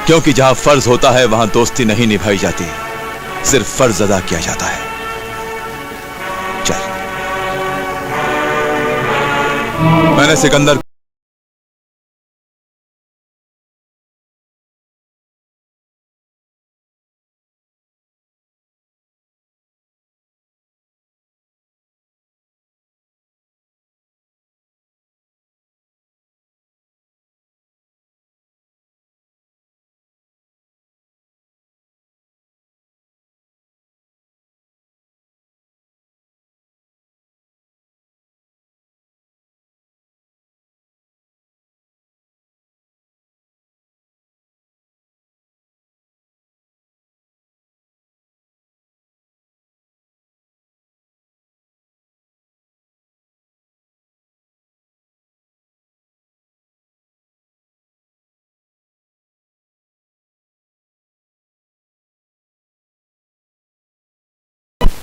क्योंकि जहां फर्ज होता है वहां दोस्ती नहीं निभाई जाती, सिर्फ फर्ज अदा किया जाता है। चल, मैंने सिकंदर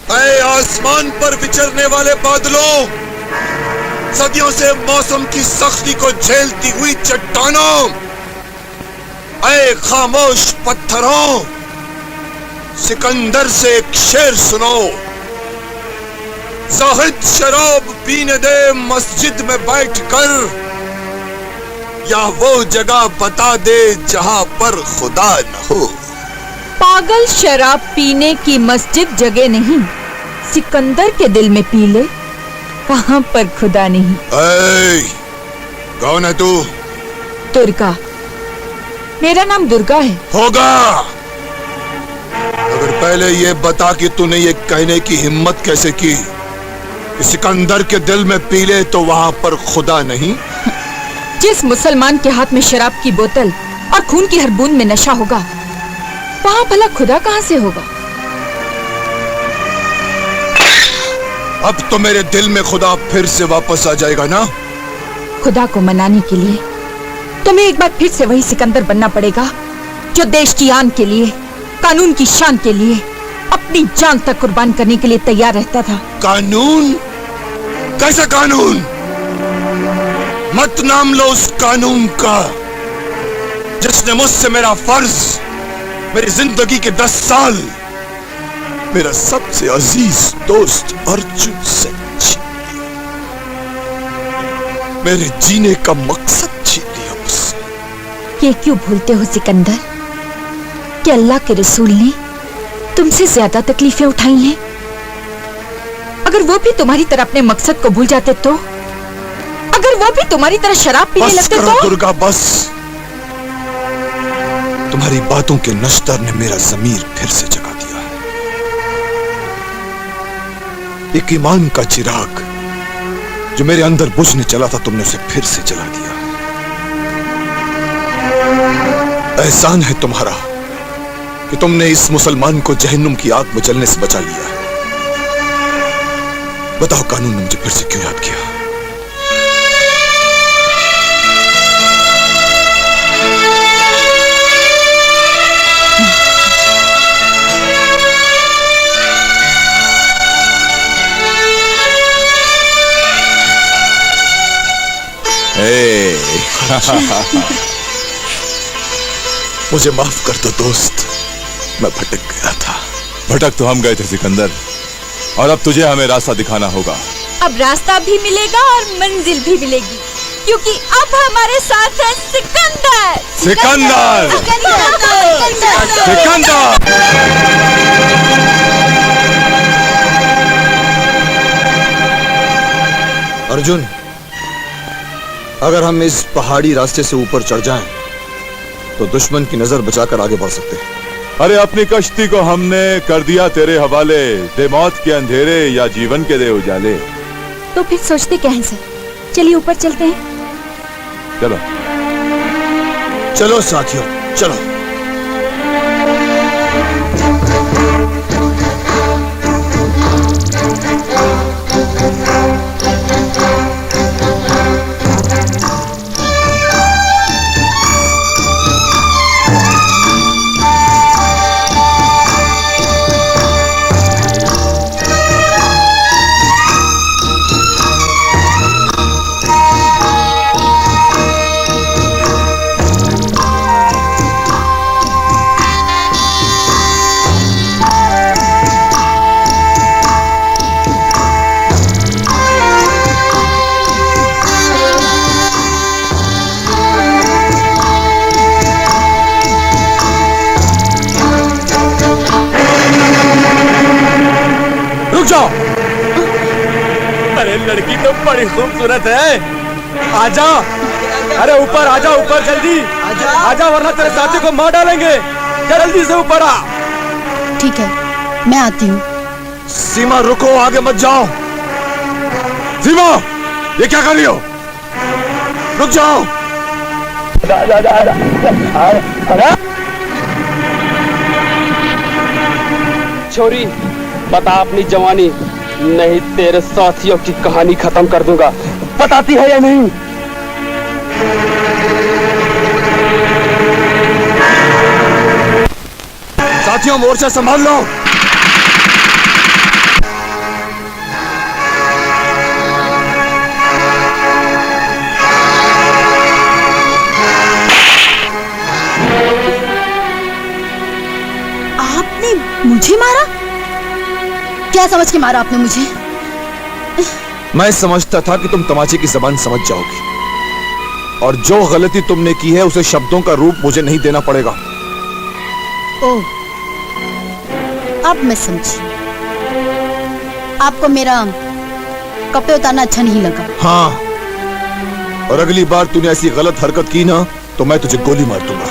ऐ आसमान पर विचरने वाले बादलों, सदियों से मौसम की सख्ती को झेलती हुई चट्टानों, ऐ खामोश पत्थरों, सिकंदर से एक शेर सुनो। जाहिद शराब पीने दे मस्जिद में बैठकर, या वो जगह बता दे जहां पर खुदा न हो। पागल, शराब पीने की मस्जिद जगह नहीं, सिकंदर के दिल में पी ले, वहां पर खुदा नहीं। ऐ, कौन है तू? दुर्गा। मेरा नाम दुर्गा है। होगा, अगर पहले ये बता कि तूने ये कहने की हिम्मत कैसे की कि सिकंदर के दिल में पी ले तो वहां पर खुदा नहीं। जिस मुसलमान के हाथ में शराब की बोतल और खून की हर बूंद में नशा होगा, वहां भला खुदा कहां से होगा? अब तो मेरे दिल में खुदा फिर से वापस आ जाएगा ना? खुदा को मनाने के लिए तुम्हें एक बार फिर से वही सिकंदर बनना पड़ेगा जो देश की आन के लिए, कानून की शान के लिए अपनी जान तक कुर्बान करने के लिए तैयार रहता था। कानून? कैसा कानून? मत नाम लो उस कानून का जिसने मुझसे मेरा फर्ज, मेरी जिंदगी के 10 साल, मेरा सबसे अजीज दोस्त अर्जुन से छीन लिया, मेरे जीने का मकसद छीन लिया मुझसे। ये क्यों भूलते हो सिकंदर कि अल्लाह के रसूल ने तुमसे ज्यादा तकलीफें उठाई हैं? अगर वो भी तुम्हारी तरह अपने मकसद को भूल जाते तो, अगर वो भी तुम्हारी तरह शराब पीने लगते तो? दुर्गा बस, तुम्हारी बातों के नश्तर ने मेरा ज़मीर फिर से जगा दिया। एक ईमान का चिराग जो मेरे अंदर बुझने चला था, तुमने उसे फिर से जला दिया। एहसान है तुम्हारा कि तुमने इस मुसलमान को जहन्नुम की आग में जलने से बचा लिया। बताओ, कानून ने मुझे फिर से क्यों याद किया? रहे। मुझे माफ कर दो दोस्त, मैं भटक गया था। भटक तो हम गए थे सिकंदर, और अब तुझे हमें रास्ता दिखाना होगा। अब रास्ता भी मिलेगा और मंजिल भी मिलेगी, क्योंकि अब हमारे साथ है सिकंदर। सिकंदर! सिकंदर! अर्जुन, अगर हम इस पहाड़ी रास्ते से ऊपर चढ़ जाएं, तो दुश्मन की नजर बचाकर आगे बढ़ सकते हैं। अरे अपनी कश्ती को हमने कर दिया तेरे हवाले, दे मौत के अंधेरे या जीवन के दे उजाले। तो फिर सोचते क्या हैं सर, चलिए ऊपर चलते हैं। चलो चलो साथियों, चलो। अरे लड़की तो बड़ी खूबसूरत है, आजा। अरे ऊपर आजा, ऊपर जल्दी आजा, वरना तेरे साथी को मार डालेंगे। जल्दी से ऊपर आ। ठीक है, मैं आती हूँ। सीमा रुको, आगे मत जाओ। सीमा, ये क्या कर रही हो? रुक जाओ। छोरी, बता अपनी जवानी, नहीं तेरे साथियों की कहानी खत्म कर दूंगा। बताती है या नहीं? साथियों, मोर्चा संभाल लो। आपने मुझे मारा? क्या समझ के मारा आपने मुझे? मैं समझता था कि तुम तमाचे की जबान समझ जाओगी, और जो गलती तुमने की है उसे शब्दों का रूप मुझे नहीं देना पड़ेगा। ओह, अब मैं समझी। आपको मेरा कपड़े उतारना अच्छा नहीं लगा। हाँ, और अगली बार तूने ऐसी गलत हरकत की ना, तो मैं तुझे गोली मार दूंगा।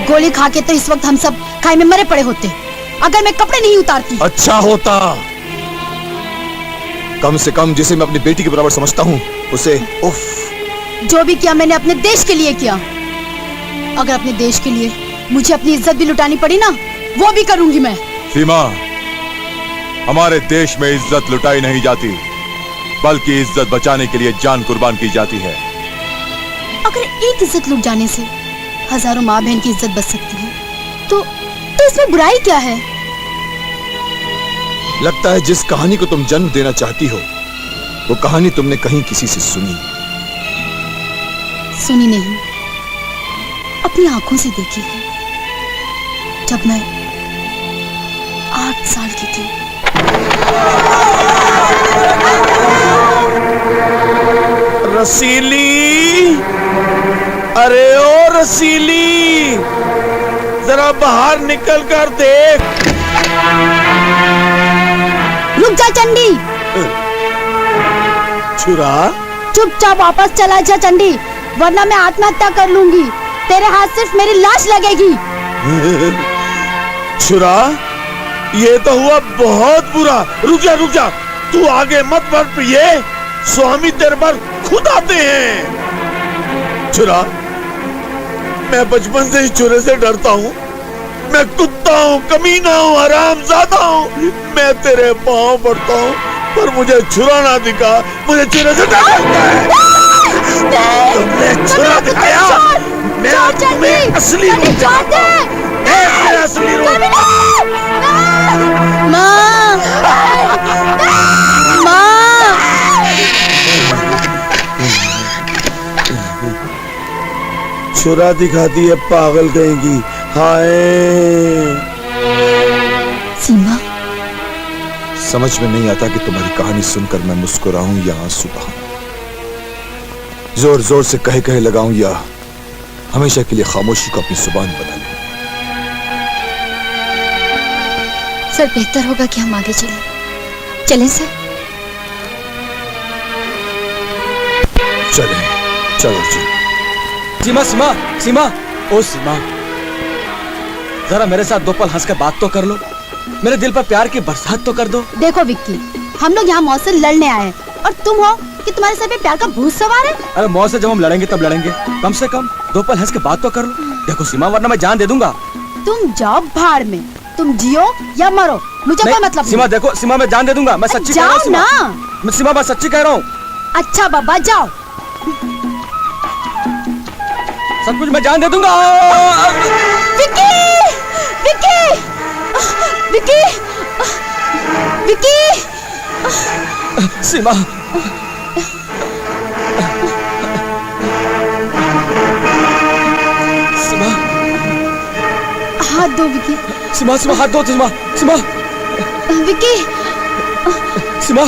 गोली खा के तो इस वक्त हम सब खाई में मरे पड़े होते, अगर मैं कपड़े नहीं उतारती। अच्छा होता। कम से कम जिसे मैं अपनी बेटी के बराबर समझता हूँ, उसे उफ। जो भी किया मैंने अपने देश के लिए किया। अगर अपने देश के लिए मुझे अपनी इज्जत भी लुटानी पड़ी ना, वो भी करूंगी मैं। सीमा, हमारे देश में इज्जत लुटाई नहीं जाती, बल्कि इज्जत बचाने के लिए जान कुर्बान की जाती है। अगर एक इज्जत लुट जाने से हजारों माँ बहन की इज्जत बच सकती है, तो इसमें बुराई क्या है? लगता है जिस कहानी को तुम जन्म देना चाहती हो, वो कहानी तुमने कहीं किसी से सुनी। सुनी नहीं, अपनी आंखों से देखी है। जब मैं 8 साल की थी। रसीली, अरे ओ रसीली, जरा बाहर निकल कर देख। रुक जा चंडी। छुरा, चुपचाप वापस चला जा चंडी, वरना मैं आत्महत्या कर लूंगी। तेरे हाथ सिर्फ मेरी लाश लगेगी। छुरा, ये तो हुआ बहुत बुरा। रुक जा, रुक जा, तू आगे मत बढ़ प्रिये, स्वामी तेरे पर खुद आते हैं। छुरा, मैं बचपन से ही छुरे से डरता हूँ। मैं कुत्ता हूँ, कमीना हूँ, हरामजादा हूँ। मैं तेरे पाँव पड़ता हूँ, पर मुझे छुरा ना दिखा। मुझे छुरे से डर लगता है। तुमने छुरा दिखाया, मैं तुम्हें असली रूप दिखाता हूँ। असली रूप। माँ, माँ, छुरा दिखाती है पागल कहेगी। हाय सीमा, समझ में नहीं आता कि तुम्हारी कहानी सुनकर मैं मुस्कुराऊं या आंसू बहाऊं, जोर जोर से कहे कहे लगाऊं या हमेशा के लिए खामोशी को अपनी जुबान बना लूं। सर बेहतर होगा कि हम आगे चलें। चलें सर। चले चलो जी। सीमा सीमा सीमा, ओ सीमा, जरा मेरे साथ 2 पल हंसकर बात तो कर लो। मेरे दिल पर प्यार की बरसात तो कर दो। देखो विक्की, हम लोग यहाँ मौत से लड़ने आए हैं और तुम हो कि तुम्हारे सर पे प्यार का भूत सवार है। अरे मौत से जब हम लड़ेंगे तब लड़ेंगे, कम से कम 2 पल हंस के बात तो कर लो। देखो सीमा, वरना मैं जान दे दूंगा। तुम जाओ भाड़ में, तुम जियो या मरो, मुझे कोई मतलब नहीं। सीमा देखो, सीमा मैं जान दे दूंगा, मैं सच्ची कह रहा हूँ। जाओ ना। सीमा मैं सच्ची कह रहा हूँ। अच्छा बाबा जाओ। सब कुछ मैं जान दे दूंगा। विक्की, विक्की, विक्की, विक्की। सीमा, सीमा, हाथ दो विक्की। सीमा, सीमा हाथ दो। सीमा, सीमा, विक्की। सीमा,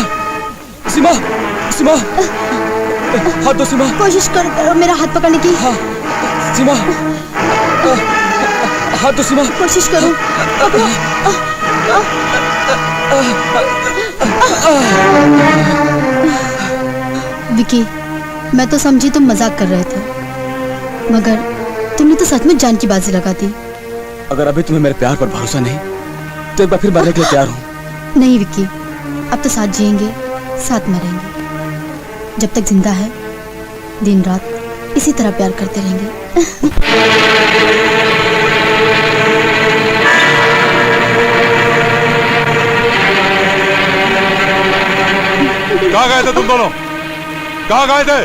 सीमा, सीमा हाथ दो। सीमा, कोशिश करो मेरा हाथ पकड़ने की। हाँ सीमा, हाथ दो। सीमा, कोशिश करो। विक्की, मैं तो समझी तुम मजाक कर रहे थे, मगर तुमने तो सच में जान की बाजी लगा दी। अगर अभी तुम्हें मेरे प्यार पर भरोसा नहीं तो एक बार फिर मरने के लिए तैयार हूँ। नहीं विक्की, अब तो साथ जिएंगे, साथ मरेंगे। जब तक जिंदा है, दिन रात इसी तरह प्यार करते रहेंगे। कहाँ गए थे तुम दोनों? कहाँ गए थे?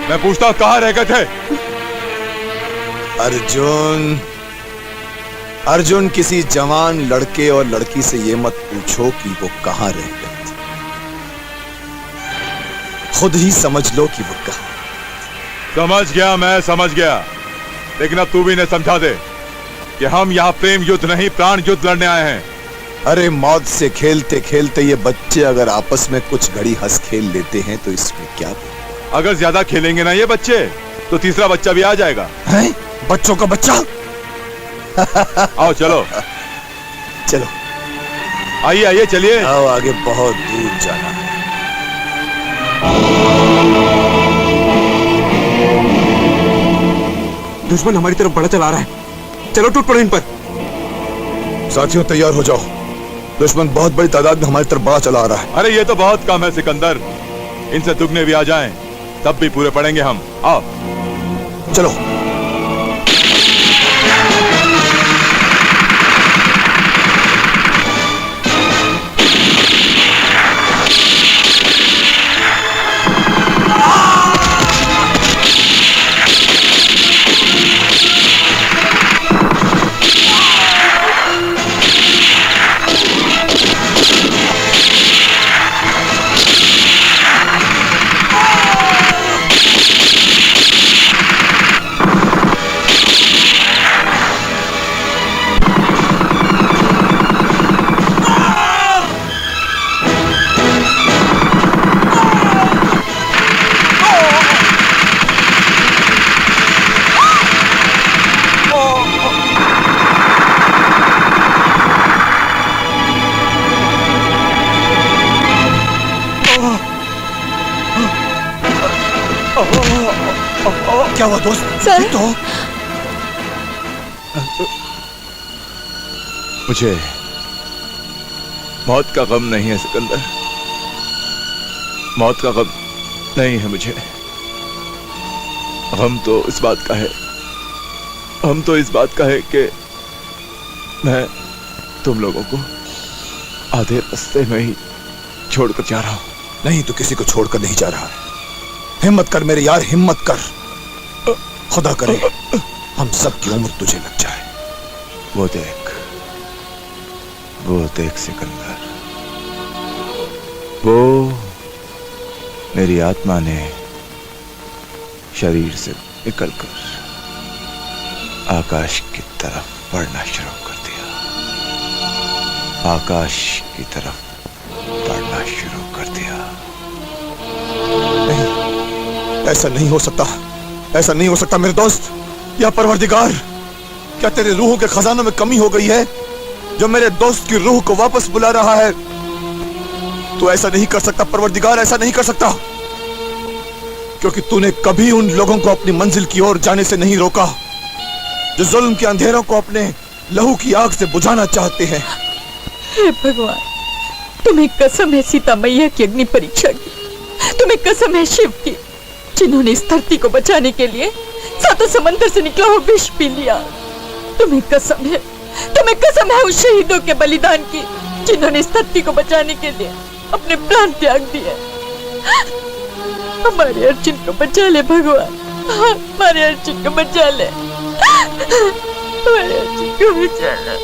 मैं पूछता कहाँ रह गए थे? अर्जुन, अर्जुन, किसी जवान लड़के और लड़की से ये मत पूछो कि वो कहां रह गए थे। खुद ही समझ लो कि वो कहां। समझ गया, मैं समझ गया, लेकिन अब तू भी इन्हें समझा दे कि हम यहाँ प्रेम युद्ध नहीं प्राण युद्ध लड़ने आए हैं। अरे मौत से खेलते खेलते ये बच्चे अगर आपस में कुछ घड़ी हंस खेल लेते हैं तो इसमें क्या? अगर ज्यादा खेलेंगे ना ये बच्चे तो तीसरा बच्चा भी आ जाएगा। हैं? बच्चों का बच्चा? आओ चलो चलो आइए आइए चलिए। आओ, आगे बहुत दूर जाना है। दुश्मन हमारी तरफ बढ़ा चला रहा है, चलो टूट पड़ो इन पर। साथियों तैयार हो जाओ, दुश्मन बहुत बड़ी तादाद में हमारी तरफ बढ़ा चला आ रहा है। अरे ये तो बहुत कम है सिकंदर, इनसे दुगने भी आ जाएं तब भी पूरे पड़ेंगे हम। आओ चलो। क्या हुआ दोस्त? सर। तो मुझे मौत का गम नहीं है सिकंदर, मौत का गम नहीं है मुझे। हम तो इस बात का है, हम तो इस बात का है कि मैं तुम लोगों को आधे रास्ते में ही छोड़कर जा रहा हूं। नहीं, तो किसी को छोड़कर नहीं जा रहा है। हिम्मत कर मेरे यार, हिम्मत कर। खुदा करे हम सब की उम्र तुझे लग जाए। वो देख सिकंदर, वो मेरी आत्मा ने शरीर से निकलकर आकाश की तरफ बढ़ना शुरू कर दिया। आकाश की तरफ बढ़ना शुरू कर दिया। नहीं, ऐसा नहीं हो सकता, ऐसा नहीं हो सकता मेरे दोस्त। या परवरदिगार, क्या तेरे रूह के खजानों में कमी हो गई है जो मेरे दोस्त की रूह को वापस बुला रहा है? तू ऐसा नहीं कर सकता परवरदिगार, ऐसा नहीं कर सकता, क्योंकि तूने कभी उन लोगों को अपनी मंजिल की ओर जाने से नहीं रोका जो जुल्म के अंधेरों को अपने लहू की आग से बुझाना चाहते हैं। हे भगवान, तुम्हें कसम है सीता मैया की अग्नि परीक्षा की, तुम्हें कसम है शिव की, जिन्होंने इस धरती को बचाने के लिए सातों समंदर से निकला हुआ विष पी लिया। तुम्हें कसम है उस शहीदों के बलिदान की, जिन्होंने इस धरती को बचाने के लिए अपने प्राण त्याग दिए। हमारे अर्जुन को बचा ले भगवान, हमारे अर्जुन को बचा ले, हमारे अर्जुन को बचा ले।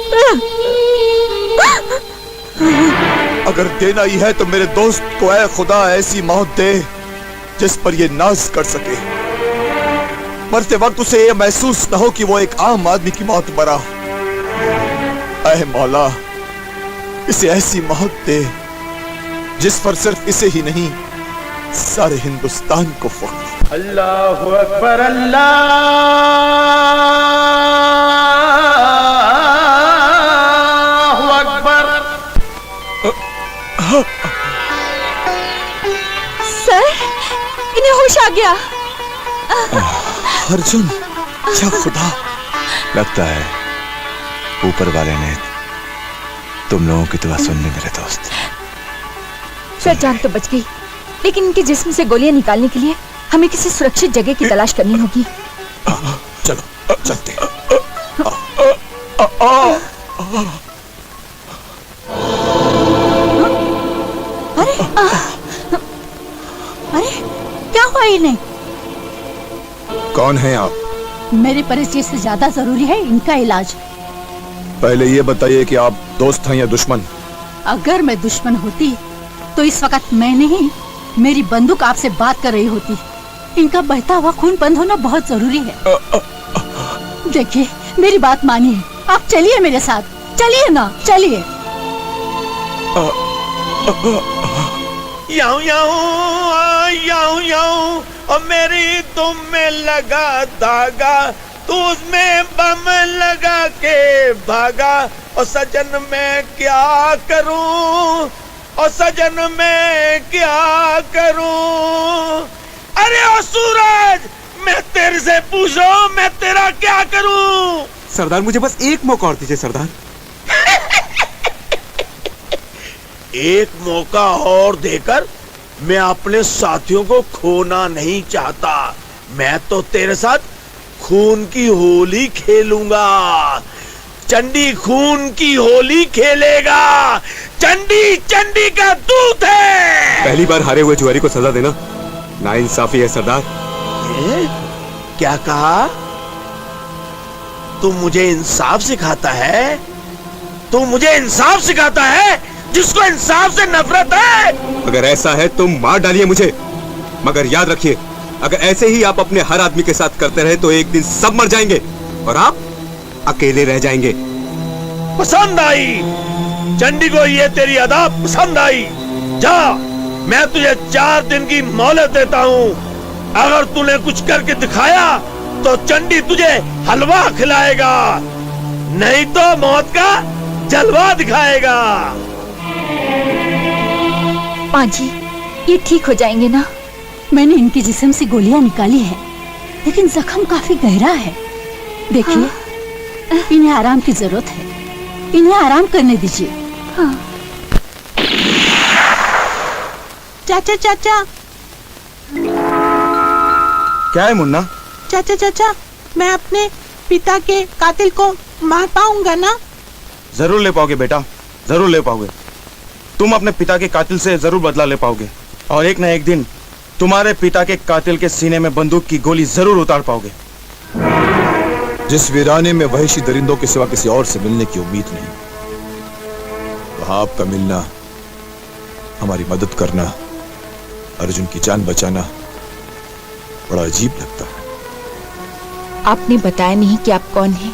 अगर देना ही है तो मेरे दोस्त को ऐ खुदा ऐसी मौत दे जिस पर ये नाज कर सके, मरते वक्त उसे ये महसूस न हो कि वो एक आम आदमी की मौत मरा। ऐ मौला, इसे ऐसी मौत दे जिस पर सिर्फ इसे ही नहीं सारे हिंदुस्तान को फख्र। अल्लाहु अकबर, अल्लाहु अकबर। सर, इन्हें होश आ गया। अर्जुन, क्या खुदा! लगता है ऊपर वाले ने तुम लोगों की दुआ सुन ली मेरे दोस्त। सर, जान तो बच गई, लेकिन इनके जिस्म से गोलियां निकालने के लिए हमें किसी सुरक्षित जगह की तलाश करनी होगी। चलो चलते। अरे क्या हुआ इन्हें? कौन है आप? मेरे परिचय से ज्यादा जरूरी है इनका इलाज। पहले ये बताइए कि आप दोस्त हैं या दुश्मन? अगर मैं दुश्मन होती तो इस वक्त मैं नहीं, मेरी बंदूक आपसे बात कर रही होती। इनका बहता हुआ खून बंद होना बहुत जरूरी है। देखिए, मेरी बात मानिए, आप चलिए मेरे साथ, चलिए ना, चलिए। याऊं याऊं याऊं याऊं, और मेरी तुम में लगा धागा, तू उसमें बम लगा के भागा। और सजन मैं क्या करूं, और सजन मैं क्या करूं? अरे ओ सूरज, मैं तेरे से पूछ रहा हूं, मैं तेरा क्या करूं? सरदार, मुझे बस एक मौका और दीजिए सरदार। एक मौका और देकर मैं अपने साथियों को खोना नहीं चाहता। मैं तो तेरे साथ खून की होली खेलूंगा। चंडी खून की होली खेलेगा। चंडी चंडी का दूत है। पहली बार हारे हुए जुआरी को सजा देना नाइंसाफी है सरदार। क्या कहा? तू मुझे इंसाफ सिखाता है? तू मुझे इंसाफ सिखाता है जिसको इंसाफ से नफरत है? अगर ऐसा है तो मार डालिए मुझे, मगर याद रखिए, अगर ऐसे ही आप अपने हर आदमी के साथ करते रहे तो एक दिन सब मर जाएंगे और आप अकेले रह जाएंगे। पसंद आई चंडी को ये तेरी अदा पसंद आई। जा, मैं तुझे 4 दिन की मोहलत देता हूँ। अगर तूने कुछ करके दिखाया तो चंडी तुझे हलवा खिलाएगा, नहीं तो मौत का जलवा दिखाएगा। माँ जी, ये ठीक हो जाएंगे ना? मैंने इनके जिस्म से गोलियां निकाली है, लेकिन जख्म काफी गहरा है। देखिए, इन्हें आराम की जरूरत है, इन्हें आराम करने दीजिए। हाँ। चाचा चाचा। क्या है मुन्ना? चाचा चाचा, मैं अपने पिता के कातिल को मार पाऊंगा ना? जरूर ले पाओगे बेटा, जरूर ले पाओगे। तुम अपने पिता के कातिल से जरूर बदला ले पाओगे, और एक न एक दिन तुम्हारे पिता के कातिल के सीने में बंदूक की गोली जरूर उतार पाओगे। जिस वीराने में वहशी दरिंदों के सिवा किसी और से मिलने की उम्मीद नहीं, वहां आपका मिलना, हमारी मदद करना, अर्जुन की जान बचाना बड़ा अजीब लगता है। आपने बताया नहीं कि आप कौन हैं,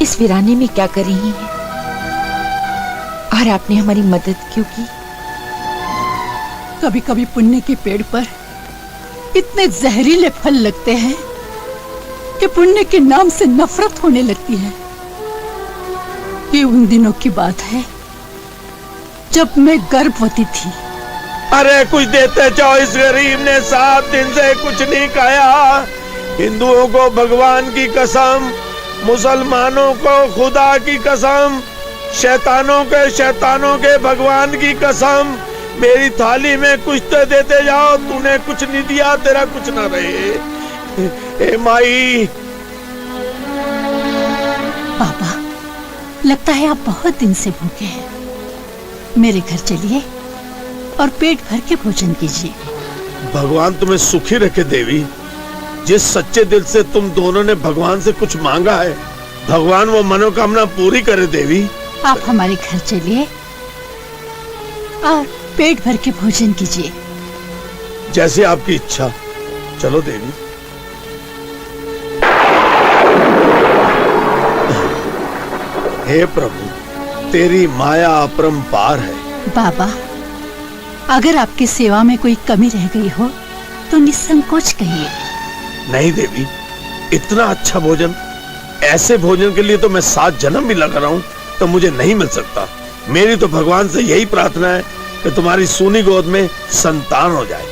इस वीराने में क्या कर रही हैं, और आपने हमारी मदद क्यों की? कभी कभी पुण्य के पेड़ पर इतने जहरीले फल लगते हैं कि पुण्य के नाम से नफरत होने लगती है। ये उन दिनों की बात है जब मैं गर्भवती थी। अरे कुछ देते जाओ, इस गरीब ने 7 दिन से कुछ नहीं खाया। हिंदुओं को भगवान की कसम, मुसलमानों को खुदा की कसम, शैतानों के भगवान की कसम, मेरी थाली में कुछ तो देते जाओ। तूने कुछ नहीं दिया, तेरा कुछ ना रहे। ए माई। पापा, लगता है आप बहुत दिन से भूखे हैं। मेरे घर चलिए और पेट भर के भोजन कीजिए। भगवान तुम्हें सुखी रखे देवी। जिस सच्चे दिल से तुम दोनों ने भगवान से कुछ मांगा है, भगवान वो मनोकामना पूरी करे देवी। आप हमारे घर चलिए और पेट भर के भोजन कीजिए। जैसे आपकी इच्छा। चलो देवी। हे प्रभु, तेरी माया अपरंपार है। बाबा, अगर आपकी सेवा में कोई कमी रह गई हो तो निसंकोच कहिए। नहीं देवी, इतना अच्छा भोजन, ऐसे भोजन के लिए तो मैं 7 जन्म भी लगा रहा हूँ तो मुझे नहीं मिल सकता। मेरी तो भगवान से यही प्रार्थना है कि तुम्हारी सूनी गोद में संतान हो जाए।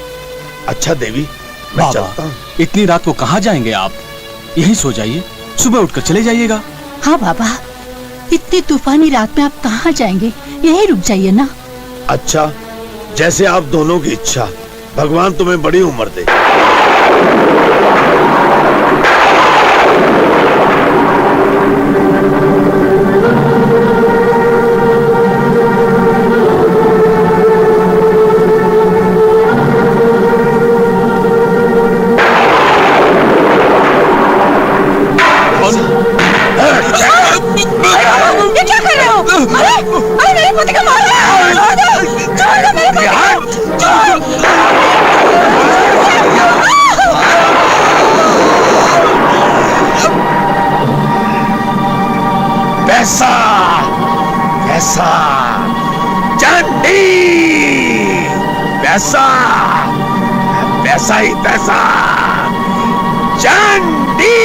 अच्छा देवी, मैं चलता हूँ। इतनी रात को कहाँ जाएंगे आप? यहीं सो जाइए, सुबह उठकर चले जाइएगा। हाँ बाबा, इतनी तूफानी रात में आप कहाँ जाएंगे? यहीं रुक जाइए ना। अच्छा, जैसे आप दोनों की इच्छा। भगवान तुम्हें बड़ी उम्र दे। ये क्या कर रहे हो? अरे मेरे पति को मार रहे हो। छोड़ दो मेरे पति को। पैसा, पैसा, चंडी, पैसा, पैसा ही पैसा, चंडी।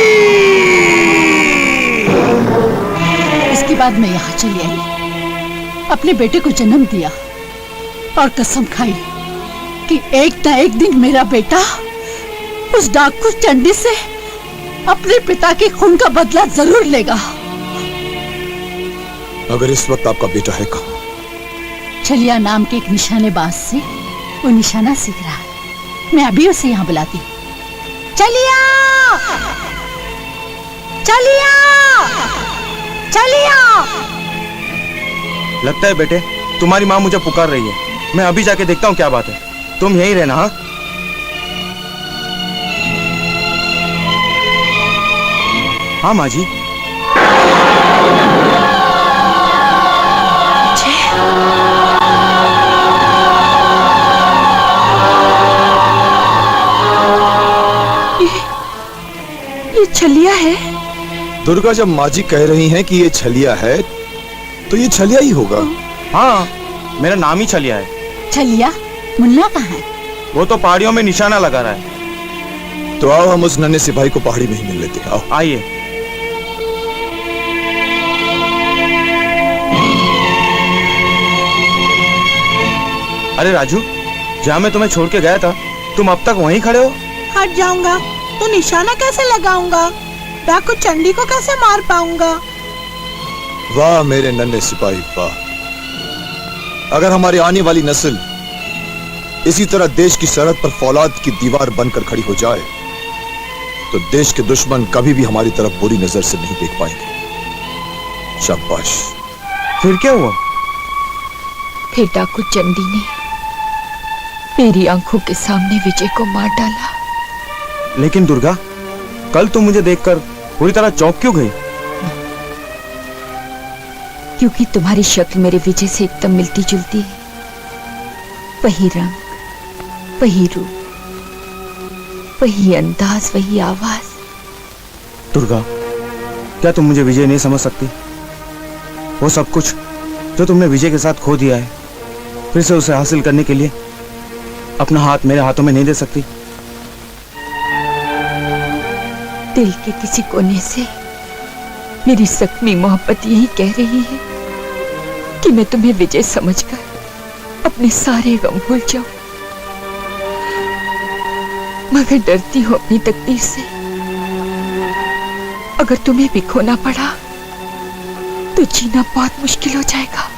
इसके बाद मैं यहाँ चली आई, अपने बेटे को जन्म दिया और कसम खाई कि एक ना एक दिन मेरा बेटा उस डाकू चंडी से अपने पिता के खून का बदला जरूर लेगा। अगर इस वक्त आपका बेटा है कहाँ? छलिया नाम के एक निशानेबाज से वो निशाना सीख रहा है। मैं अभी उसे यहाँ बुलाती हूँ। चलिया, चलिया, चलिया। लगता है बेटे तुम्हारी माँ मुझे पुकार रही है। मैं अभी जाके देखता हूँ क्या बात है। तुम यहीं रहना। हाँ हाँ माँ जी। ये छलिया है। दुर्गा, जब माँ जी कह रही हैं कि ये छलिया है तो ये छलिया ही होगा। हाँ, मेरा नाम ही छलिया है। छलिया? मुन्ना कहाँ है? वो तो पहाड़ियों में निशाना लगा रहा है। तो आओ हम उस नन्हे सिपाही को पहाड़ी में ही मिल लेते हैं। आओ। आइए। अरे राजू, जहाँ मैं तुम्हें छोड़ के गया था तुम अब तक वहीं खड़े हो? हट जाऊंगा तो निशाना कैसे लगाऊंगा? डाकू चंडी को कैसे मार पाऊंगा? वाह मेरे नन्हे सिपाही, वाह। अगर हमारी आने वाली नस्ल इसी तरह देश की सरहद पर फौलाद की दीवार बनकर खड़ी हो जाए तो देश के दुश्मन कभी भी हमारी तरफ बुरी नजर से नहीं देख पाएंगे। शाबाश। फिर क्या हुआ? फिर डाकू चंडी ने मेरी आंखों के सामने विजय को मार डाला। लेकिन दुर्गा, कल तुम मुझे देखकर पूरी तरह चौंक क्यों गई? क्योंकि तुम्हारी शक्ल मेरे विजय से एकदम मिलती जुलती है। वही रंग, वही रूप, वही अंदाज, वही आवाज, दुर्गा, क्या तुम मुझे विजय नहीं समझ सकती? वो सब कुछ जो तुमने विजय के साथ खो दिया है, फिर से उसे हासिल करने के लिए अपना हाथ मेरे हाथों में नहीं दे सकती? दिल के किसी कोने से मेरी जख्मी मोहब्बत यही कह रही है कि मैं तुम्हें विजय समझकर अपने सारे गम भूल जाऊं, मगर डरती हूं अपनी तकदीर से। अगर तुम्हें भी खोना पड़ा तो जीना बहुत मुश्किल हो जाएगा।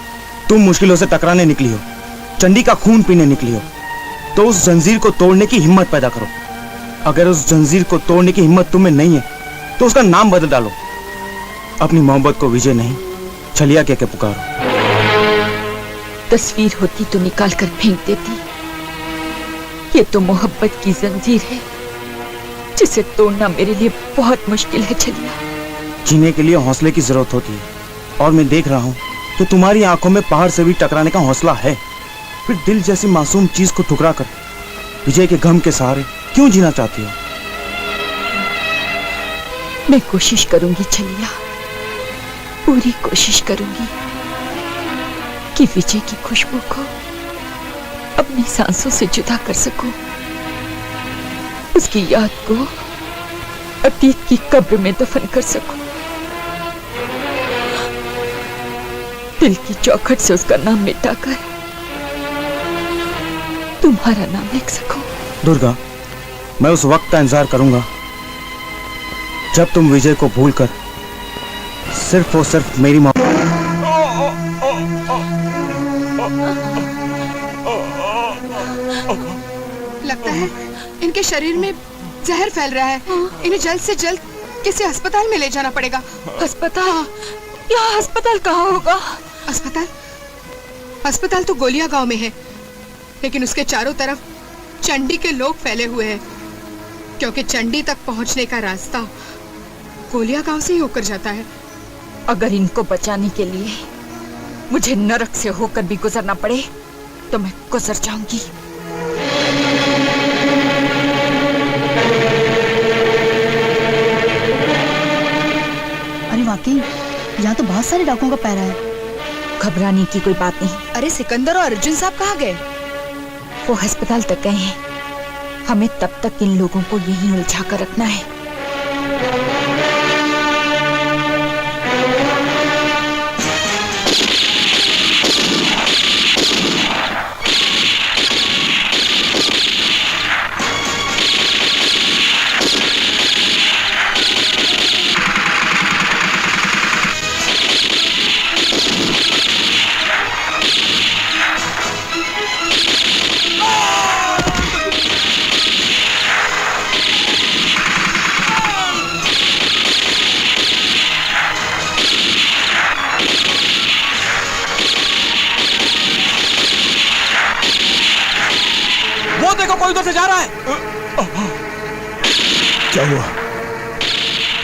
तुम मुश्किलों से टकराने निकली हो, चंडी का खून पीने निकली हो, तो उस जंजीर को तोड़ने की हिम्मत पैदा करो। अगर उस जंजीर को तोड़ने की हिम्मत तुम्हें नहीं है तो उसका नाम बदल डालो। अपनी मोहब्बत को विजय नहीं, छलिया कह के पुकारो। तस्वीर होती तो निकाल कर फेंक देती। ये तो मोहब्बत की जंजीर है जिसे तोड़ना मेरे लिए बहुत मुश्किल है छलिया। जीने के लिए हौसले की जरूरत होती है, और मैं देख रहा हूँ कि तुम्हारी आंखों में पहाड़ से भी टकराने का हौसला है। फिर दिल जैसी मासूम चीज को ठुकरा कर विजय के गम के सहारे क्यों जीना चाहती हो? मैं कोशिश करूंगी छलिया, पूरी कोशिश करूंगी कि विजय की खुशबू को अपनी सांसों से जुदा कर सकूं, उसकी याद को अतीत की कब्र में दफन कर सकूं, दिल की चौखट से उसका नाम मिटाकर तुम्हारा नाम लिख सकूं। दुर्गा, मैं उस वक्त का इंतजार करूंगा जब तुम विजय को भूलकर सिर्फ और सिर्फ मेरी लगता है इनके शरीर में जहर फैल रहा है। इन्हें जल्द से जल्द किसी अस्पताल में ले जाना पड़ेगा। अस्पताल? यहाँ अस्पताल कहाँ होगा? अस्पताल? अस्पताल तो गोलिया गांव में है, लेकिन उसके चारों तरफ चंडी के लोग फैले हुए हैं, क्योंकि चंडी तक पहुंचने का रास्ता गोलिया गांव से ही होकर जाता है। अगर इनको बचाने के लिए मुझे नरक से होकर भी गुजरना पड़े तो मैं गुजर जाऊंगी। अरे वाकई यहाँ तो बहुत सारे डाकुओं का पहरा है। घबराने की कोई बात नहीं। अरे सिकंदर और अर्जुन साहब कहाँ गए? वो अस्पताल तक गए हैं। हमें तब तक इन लोगों को यहीं उलझा कर रखना है। देखो कोई उधर से जा रहा है। क्या हुआ?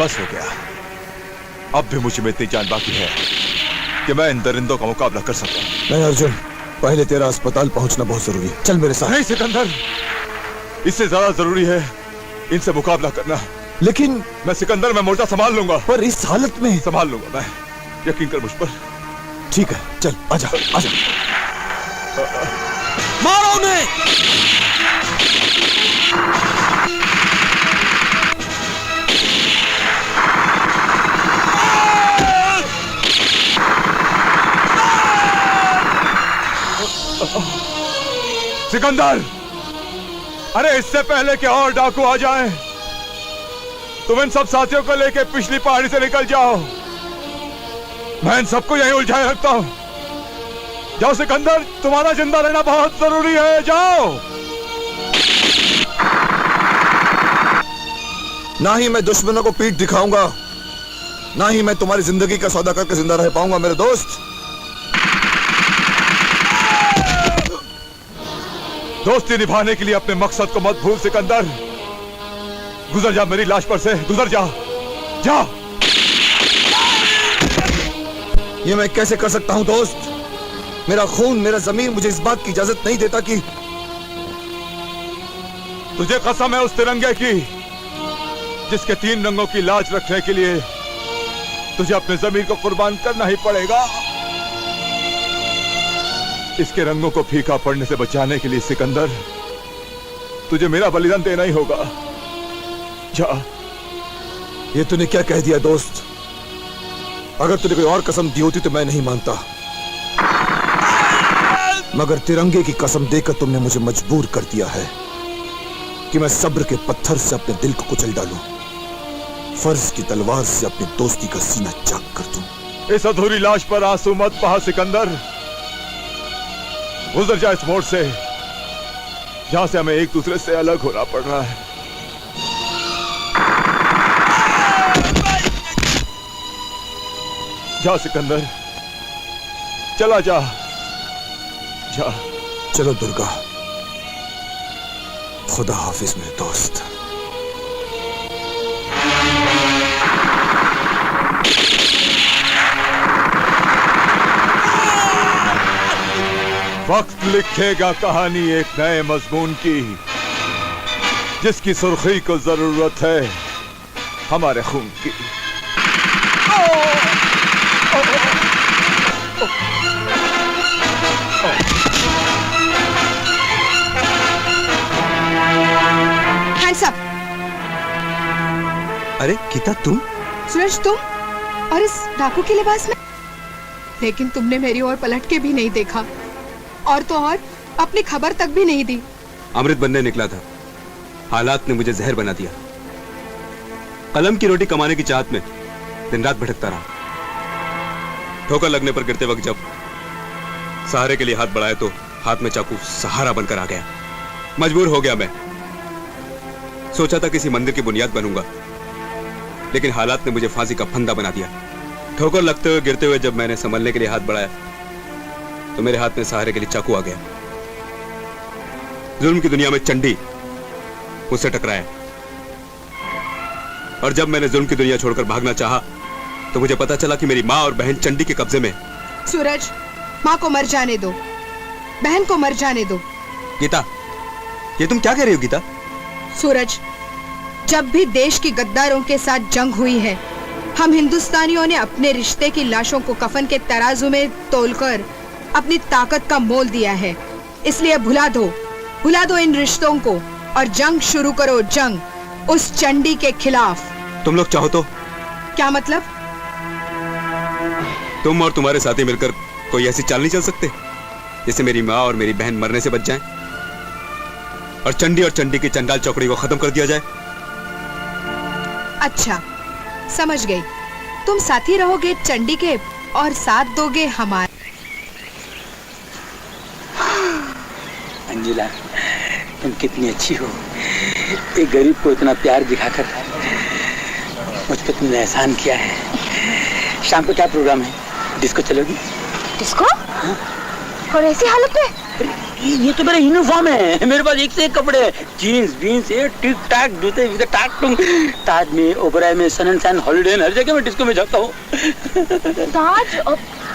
बस हो गया। अब भी मुझ में इतनी जान बाकी है कि मैं इन दरिंदों का मुकाबला कर सकता हूँ। नहीं अर्जुन, पहले तेरा अस्पताल पहुंचना बहुत जरूरी है। चल मेरे साथ। नहीं सिकंदर, इससे ज्यादा जरूरी है इनसे मुकाबला करना। लेकिन मैं सिकंदर, मैं मोर्चा संभाल लूंगा। पर इस हालत में संभाल लूंगा मैं, यकीन कर मुझ पर। ठीक है, चल आजा आजा। मारो उन्हें। सिकंदर, अरे इससे पहले कि और डाकू आ जाएं, तुम इन सब साथियों को लेकर पिछली पहाड़ी से निकल जाओ। मैं इन सबको यहीं उलझाए रखता हूं। जाओ सिकंदर, तुम्हारा जिंदा रहना बहुत जरूरी है। जाओ। ना ही मैं दुश्मनों को पीठ दिखाऊंगा, ना ही मैं तुम्हारी जिंदगी का सौदा करके जिंदा रह पाऊंगा मेरे दोस्त। दोस्ती निभाने के लिए अपने मकसद को मत भूल सिकंदर। गुजर जा मेरी लाश पर से, गुजर जा। जा। ये मैं कैसे कर सकता हूं दोस्त? मेरा खून, मेरा जमीन मुझे इस बात की इजाजत नहीं देता कि तुझे कसम है उस तिरंगे की जिसके 3 रंगों की लाज रखने के लिए तुझे अपने जमीर को कुर्बान करना ही पड़ेगा। इसके रंगों को फीका पड़ने से बचाने के लिए सिकंदर, तुझे मेरा बलिदान देना ही होगा। जा। ये तूने क्या कह दिया दोस्त? अगर तूने कोई और कसम दी होती तो मैं नहीं मानता, मगर तिरंगे की कसम देकर तुमने मुझे मजबूर कर दिया है कि मैं सब्र के पत्थर से अपने दिल को कुचल डालूं, फर्ज की तलवार से अपनी दोस्ती का सीना चाक कर दूं। इस अधूरी लाश पर आंसू मत बहा सिकंदर। गुजर जा इस मोड़ से जहां से हमें एक दूसरे से अलग होना पड़ रहा है। जा सिकंदर, चला जा। जा। चलो दुर्गा, खुदा हाफिज मेरे दोस्त। वक्त लिखेगा कहानी एक नए मजमून की, जिसकी सुर्खी को जरूरत है हमारे खून की। Hands up. अरे गीता, तुम? सूरज, तुम? और इस डाकू के लिबास में? लेकिन तुमने मेरी ओर पलट के भी नहीं देखा, और तो और अपनी खबर तक भी नहीं दी। अमृत बनने निकला था, हालात ने मुझे जहर बना दिया। कलम की रोटी कमाने की चाहत में दिन रात भटकता रहा। ठोकर लगने पर गिरते वक्त जब सहारे के लिए हाथ बढ़ाए तो हाथ में चाकू सहारा बनकर आ गया। मजबूर हो गया मैं। सोचा था किसी मंदिर की बुनियाद बनूंगा, लेकिन हालात ने मुझे फांसी का फंदा बना दिया। ठोकर लगते हुए गिरते हुए जब मैंने संभलने के लिए हाथ बढ़ाया तो मेरे हाथ में सहारे के लिए चाकू आ गया। जुल्म की दुनिया में चंडी मुझसे टकराया, और जब मैंने जुल्म की दुनिया छोड़कर भागना चाहा तो मुझे पता चला कि मेरी माँ और बहन चंडी के कब्जे में। सूरज, माँ को मर जाने दो, बहन को मर जाने दो। गीता, ये तुम क्या कह रही हो गीता? सूरज, जब भी देश की गद्दारों के साथ जंग हुई है, हम हिंदुस्तानियों ने अपने रिश्ते की लाशों को कफन के तराजू में तोलकर अपनी ताकत का मोल दिया है। इसलिए भुला दो इन रिश्तों को और जंग शुरू करो, जंग उस चंडी के खिलाफ। तुम लोग चाहो तो? क्या मतलब? तुम और तुम्हारे साथी मिलकर कोई ऐसी चाल नहीं चल सकते जिससे मेरी माँ और मेरी बहन मरने से बच जाएं, और चंडी की चंडाल चौकड़ी को खत्म कर दिया जाए। अच्छा, समझ गई। तुम साथी रहोगे चंडी के और साथ दोगे हमारे। अंजुला, तुम कितनी अच्छी हो। एक गरीब को इतना प्यार दिखाकर मुझ पर तुमने एहसान किया है। शाम को क्या प्रोग्राम है? डिस्को चलोगी? डिस्को? और ऐसी हालत में? ये तो मेरा यूनिफॉर्म है। मेरे पास एक से एक कपड़े हैं। जीन्स बीन्स, ये टिक टाक जूते विद टाक टुंग। ताज में, ओबराय में, सन एंड सैन, हॉलिडे हर जगह मैं डिस्को में जाता हूँ। ताज?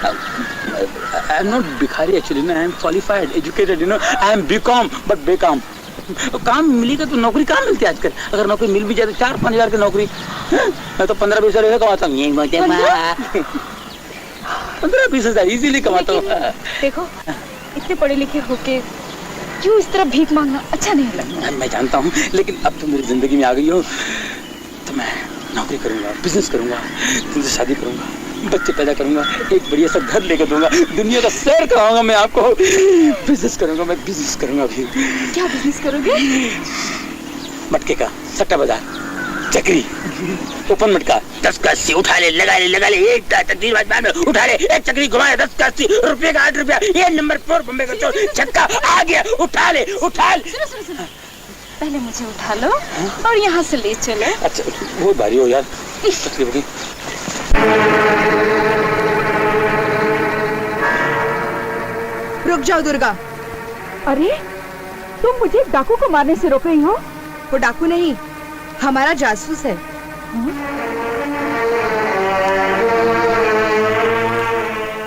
आई एम नॉट भिखारी actually, I am qualified, educated, you know. I am B Com but बेकॉम। काम मिलेगा तो नौकरी कहाँ मिलती है आजकल? अगर नौकरी मिल भी जाए तो 4-5 हजार की नौकरी, मैं तो 15-20 हजार कमाता हूँ। 15-20 हजार इजीली कमाता हूँ। देखो, इतने पढ़े लिखे होके क्यों इस तरह भीख मांगना अच्छा नहीं लगता। मैं जानता हूँ, लेकिन अब तो मेरी जिंदगी में आ गई हो तो मैं नौकरी करूंगा, बिजनेस करूंगा, तुमसे शादी करूंगा, बच्चे पैदा करूंगा, एक बढ़िया सा घर लेकर दूंगा, दुनिया का सैर कराऊंगा मैं आपको। बिजनेस करूंगा, मैं बिजनेस करूंगा। अभी क्या बिजनेस करोगे? मटके का सट्टा बाजार, चक्री, ओपन मटका, 10 का 80 उठा ले, लगा ले, एक तकदीर बाद उठा ले, एक चक्री घुमा ले, 10 का 80 रुपये का 8 रुपया, ये नंबर 4 बम्बे का चोर, छक्का आ गया, उठा ले। सुनो। पहले मुझे उठा लो और यहाँ से ले चलो। अच्छा, बहुत भारी हो यार, तकलीफ होगी। रुक जाओ दुर्गा। अरे, तुम मुझे डाकू को मारने से रोक रही हो? वो डाकू नहीं, हमारा जासूस है।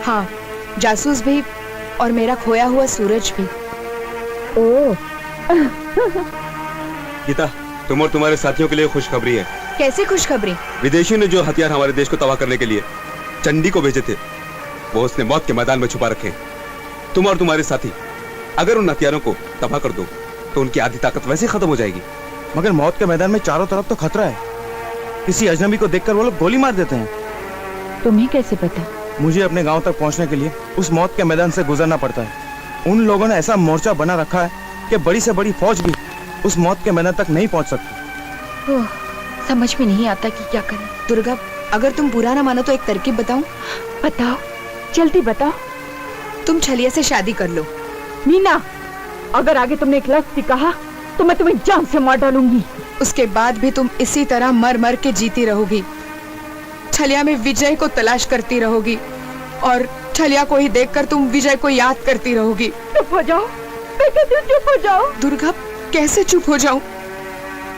हाँ, जासूस भी और मेरा खोया हुआ सूरज भी। ओह। गीता, तुम और तुम्हारे साथियों के लिए खुशखबरी है। कैसे खुशखबरी? विदेशियों ने जो हथियार हमारे देश को तबाह करने के लिए चंडी को भेजे थे, वो उसने मौत के मैदान में छुपा रखे हैं। तुम और तुम्हारे साथी अगर उन हथियारों को तबाह कर दो तो उनकी आधी ताकत वैसे ही खत्म हो जाएगी। मगर मौत के मैदान में चारों तरफ तो खतरा है। किसी अजनबी को देखकर वो लोग गोली मार देते हैं। तुम्हें कैसे पता? मुझे अपने गांव तक पहुंचने के लिए उस मौत के मैदान से गुजरना पड़ता है। उन लोगों ने ऐसा मोर्चा बना रखा है कि बड़ी से बड़ी फौज भी उस मौत के मैदान तक नहीं पहुंच सकती। ओह, समझ में नहीं आता कि क्या करें। दुर्गा, अगर तुम बुरा ना मानो तो एक तरकीब बताऊं? बताओ, जल्दी बताओ। तुम छलिया से शादी कर लो। मीना, अगर आगे तुमने एक लफ्ज़ कहा तो मैं तुम्हें जान से मार डालूंगी। उसके बाद भी तुम इसी तरह मर मर के जीती रहोगी। छलिया में विजय को तलाश करती रहोगी और छलिया को ही देखकर तुम विजय को याद करती रहोगी। चुप हो जाओ, मैं कहती हूँ चुप हो जाओ। दुर्गा, कैसे चुप हो जाऊं?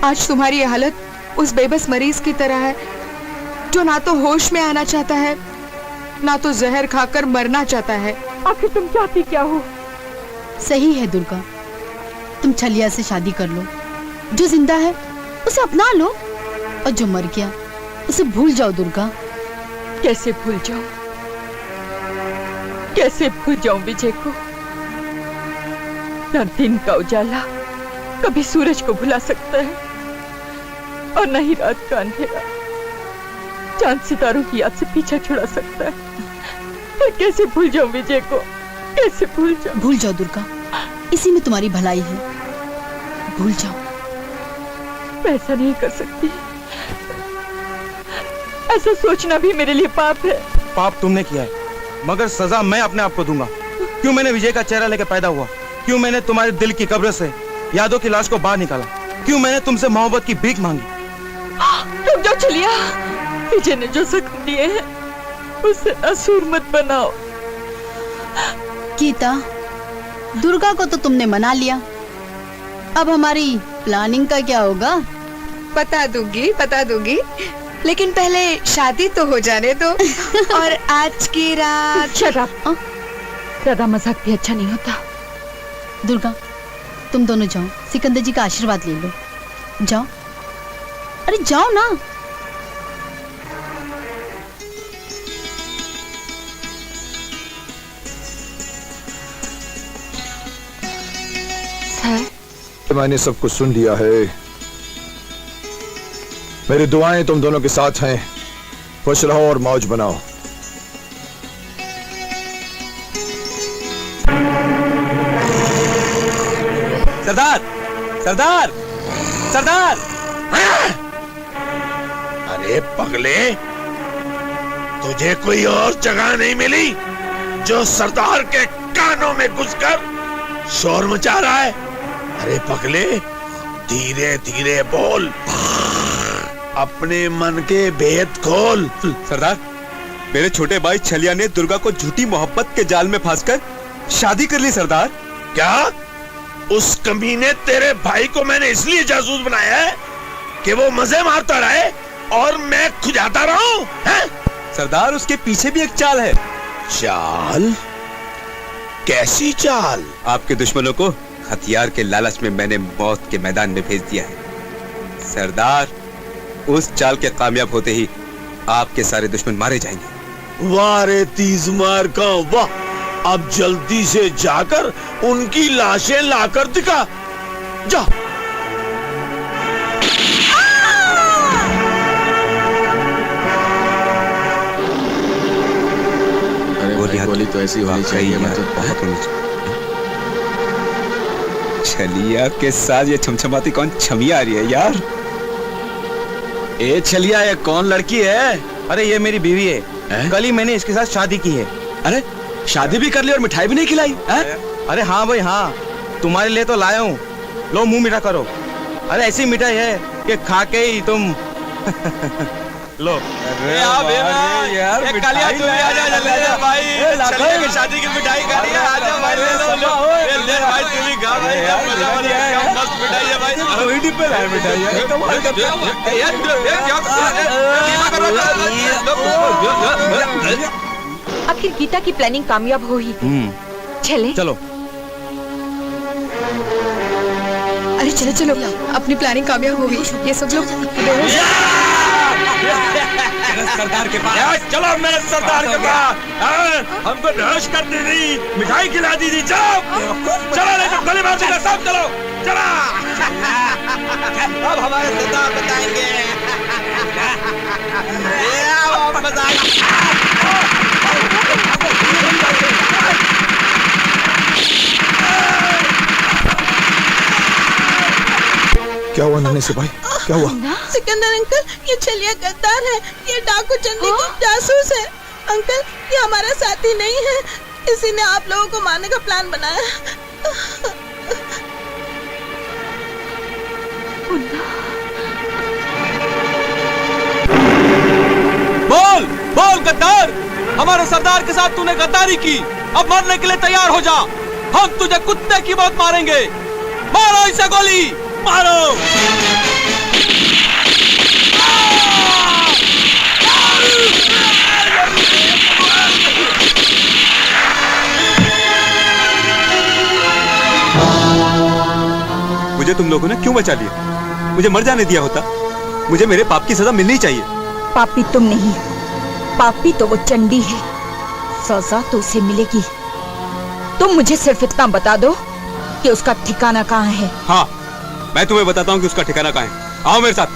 आज तुम्हारी ये हालत उस बेबस मरीज की तरह है जो ना तो होश में आना चाहता है ना तो जहर खाकर मरना चाहता है। आखिर तुम चाहती क्या हो? सही है दुर्गा, तुम छलिया से शादी कर लो। जो जिंदा है उसे अपना लो और जो मर गया उसे भूल जाओ। दुर्गा, कैसे भूल जाऊं? कैसे भूल जाऊं विजय को? न दिन का उजाला कभी सूरज को भुला सकता है और न ही रात का अंधेरा चांद सितारों की याद से पीछा छुड़ा सकता है। फिर कैसे भूल जाऊं विजय को? कैसे भूल जाऊं? भूल जाओ दुर्गा, इसी में तुम्हारी भलाई है। भूल जाओ। मैं ऐसा नहीं कर सकती। ऐसा सोचना भी मेरे लिए पाप है। पाप तुमने किया है, मगर सजा मैं अपने आप को दूंगा। क्यों मैंने विजय का चेहरा लेकर पैदा हुआ? क्यों मैंने तुम्हारे दिल की कब्र से यादों की लाश को बाहर निकाला? क्यों मैंने तुमसे मोहब्बत की भीख मांगी? रुक जाओ छलिया, विजय ने जो जख्म दिए हैं उसे असूर मत बनाओ। गीता, दुर्गा को तो तुमने मना लिया, अब हमारी प्लानिंग का क्या होगा? बता दूंगी, लेकिन पहले शादी तो हो जाने दो। और आज की रात शराब, ज्यादा मजाक भी अच्छा नहीं होता। दुर्गा, तुम दोनों जाओ, सिकंदर जी का आशीर्वाद ले लो। जाओ, अरे जाओ ना। सर, मैंने सब कुछ सुन लिया है। मेरी दुआएं तुम दोनों के साथ हैं। खुश रहो और मौज बनाओ। सरदार, सरदार, सरदार! अरे पगले, तुझे कोई और जगह नहीं मिली जो सरदार के कानों में घुसकर शोर मचा रहा है? अरे पगले, धीरे धीरे बोल, अपने मन के भेद खोल। सरदार, मेरे छोटे भाई छलिया ने दुर्गा को झूठी मोहब्बत के जाल में फंसकर शादी कर ली। सरदार, क्या उस कमीने तेरे भाई को मैंने इसलिए जासूस बनाया है कि वो मजे मारता रहे और मैं खुजाता रहूं? हैं? सरदार, उसके पीछे भी एक चाल है। चाल? कैसी चाल? आपके दुश्मनों को हथियार के लालच में मैंने मौत के मैदान में भेज दिया है। सरदार, उस चाल के कामयाब होते ही आपके सारे दुश्मन मारे जाएंगे। वाह रे तीज मार का वाह! अब जल्दी से जाकर उनकी लाशें लाकर दिखा। जा। गोली तो ऐसी होनी चाहिए, मतलब बहुत होनी चाहिए। छलिया के साथ ये छमछमाती कौन छमिया आ रही है यार? ए छलिया, ये कौन लड़की है? अरे ये मेरी बीवी है। कल ही मैंने इसके साथ शादी की है। अरे शादी भी कर ली और मिठाई भी नहीं खिलाई? अरे हाँ भाई हाँ, तुम्हारे लिए तो लाया हूँ। लो मुंह मीठा करो। अरे ऐसी मिठाई है कि खा के ही तुम लो। अरे यार, मिठाई तू भी आ जा जल्दी से भाई। छलिया की शादी की मिठाई खा रही है, आ जा भाई, ले लो। ले भाई, तू भी खा भाई, मस्त मिठाई है भाई। वही पे लाया मिठाई है। आखिर गीता की प्लानिंग कामयाब हो ही। चले चलो। अरे चलो चलो, अपनी प्लानिंग कामयाब होगी। ये सब लोग सरदार के पास। यार चलो मेरे सरदार के पास। हमको बेहोश कर दी थी, मिठाई खिला दी थी। चलो चलो, नहीं तो गोली मार देगा। सब चलो चला। अब हमारे सरदार बताएंगे। अब बताएंगे। क्या हुआ नन्हे सिपाही, क्या हुआ? सिकंदर अंकल, ये छलिया गद्दार है, ये डाकू चंडी को जासूस है। अंकल, ये हमारा साथी नहीं है, इसी ने आप लोगों को मारने का प्लान बनाया। बोल बोल गद्दार, हमारे सरदार के साथ तूने गद्दारी की, अब मरने के लिए तैयार हो जा। हम तुझे कुत्ते की मौत मारेंगे। मारो इसे गोली, मारो। मुझे तुम लोगों ने क्यों बचा लिया? मुझे मर जाने दिया होता। मुझे मेरे पाप की सजा मिलनी चाहिए। पापी तुम नहीं, पापी तो वो चंडी है। सजा तो उसे मिलेगी। तुम मुझे सिर्फ इतना बता दो कि उसका ठिकाना कहाँ है। हाँ, मैं तुम्हें बताता हूँ कि उसका ठिकाना कहाँ है। आओ मेरे साथ।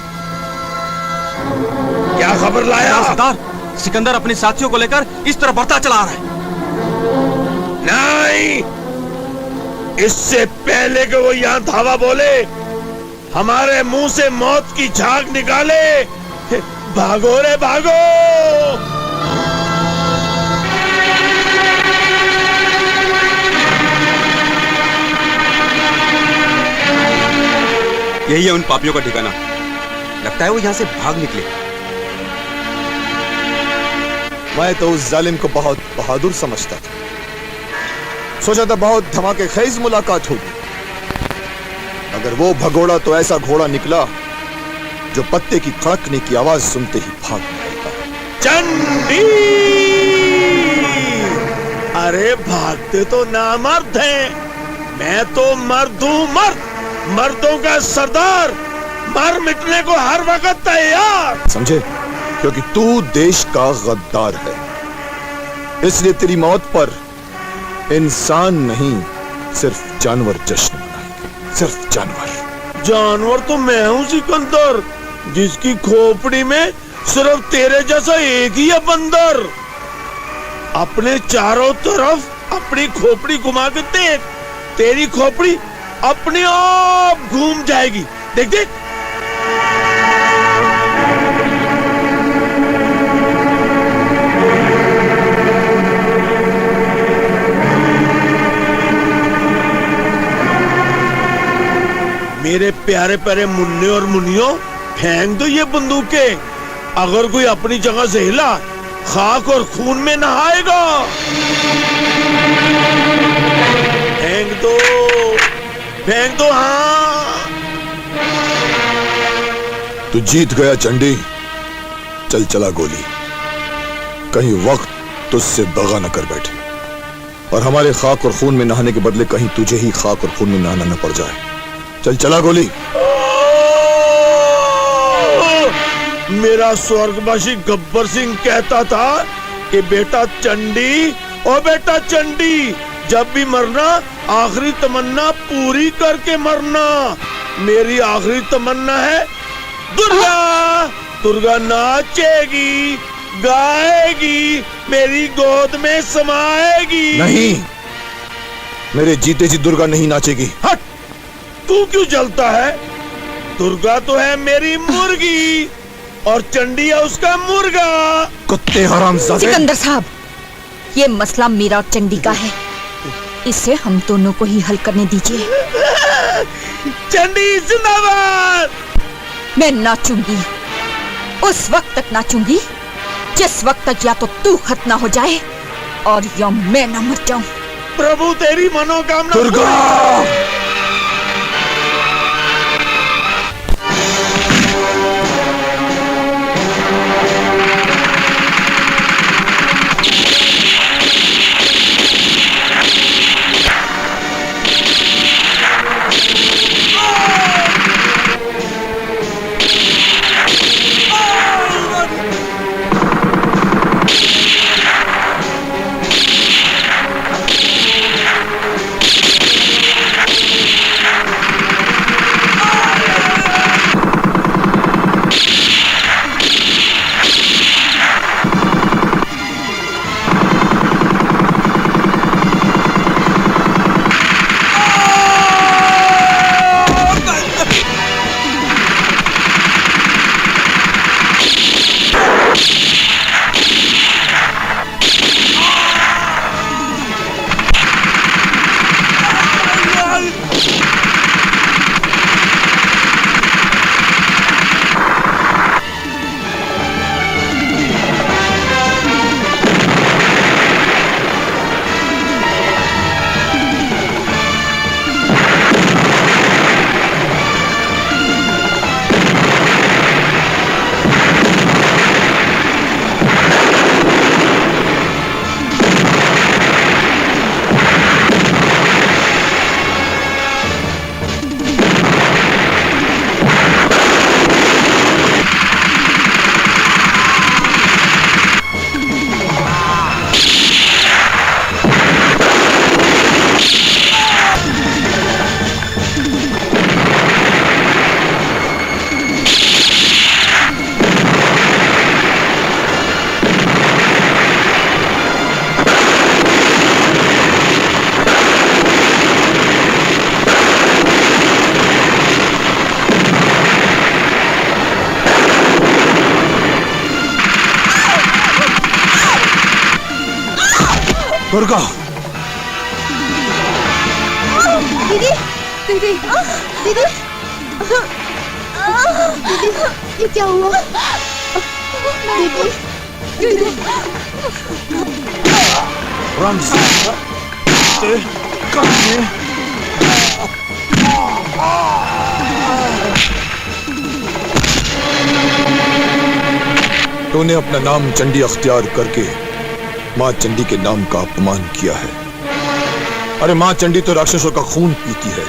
क्या खबर लाया? सरदार, सिकंदर अपने साथियों को लेकर इस तरह बढ़ता चला आ रहा है। नहीं, इससे पहले कि वो यहाँ धावा बोले, हमारे मुंह से मौत की झाग निकाले। भागो रे भागो। यही है उन पापियों का ठिकाना। लगता है वो यहाँ से भाग निकले। मैं तो उस जालिम को बहुत बहादुर समझता था। सोचा था बहुत धमाके खेज मुलाकात होगी, अगर वो भगोड़ा तो ऐसा घोड़ा निकला जो पत्ते की खड़कने की आवाज सुनते ही भाग जाएगा। चंडी! अरे भागते तो ना मर्द हैं, मैं तो मर्द हूँ। मर्दों का सरदार, मर मिटने को हर वक्त तैयार। समझे? क्योंकि तू देश का गद्दार है, इसलिए तेरी मौत पर इंसान नहीं, सिर्फ जानवर जश्न मनाएंगे। सिर्फ जानवर। जानवर तो मैं हूँ सिकंदर, जिसकी खोपड़ी में सिर्फ तेरे जैसा एक ही है बंदर। अपने चारों तरफ अपनी खोपड़ी घुमा के देख, तेरी खोपड़ी अपने आप घूम जाएगी। देख देख। मेरे प्यारे प्यारे मुन्ने और मुनियों, फेंक दो ये बंदूकें। अगर कोई अपनी जगह से हिला, खाक और खून में नहाएगा। फेंक दो, फेंक दो। हाँ, तू जीत गया चंडी। चल चला गोली, कहीं वक्त तुझसे दगा न कर बैठे और हमारे खाक और खून में नहाने के बदले कहीं तुझे ही खाक और खून में नहाना न पड़ जाए। चल चला गोली। मेरा स्वर्गवासी गब्बर सिंह कहता था कि बेटा चंडी, ओ बेटा चंडी, जब भी मरना आखिरी तमन्ना पूरी करके मरना। मेरी आखिरी तमन्ना है दुर्गा। दुर्गा नाचेगी, गाएगी, मेरी गोद में समाएगी। नहीं, मेरे जीते जी दुर्गा नहीं नाचेगी। हट, तू क्यों जलता है? दुर्गा तो है मेरी मुर्गी और चंडी है उसका मुर्गा। कुत्ते हरामजादे। सिकंदर साहब, ये मसला मेरा और चंडी का है, इसे हम दोनों को ही हल करने दीजिए। चंडी जिंदाबाद। मैं नाचूंगी, उस वक्त तक नाचूंगी जिस वक्त तक या तो तू खत्म ना हो जाए और या मैं ना मर जाऊं। प्रभु तेरी मनोकामना। दुर्गा! दुर्गा, दीदी दीदी दीदी दीदी, ये क्या हुआ? दीदी दीदी तूने अपना नाम चंडी अख्तियार करके माँ चंडी के नाम का अपमान किया है। अरे माँ चंडी तो राक्षसों का खून पीती है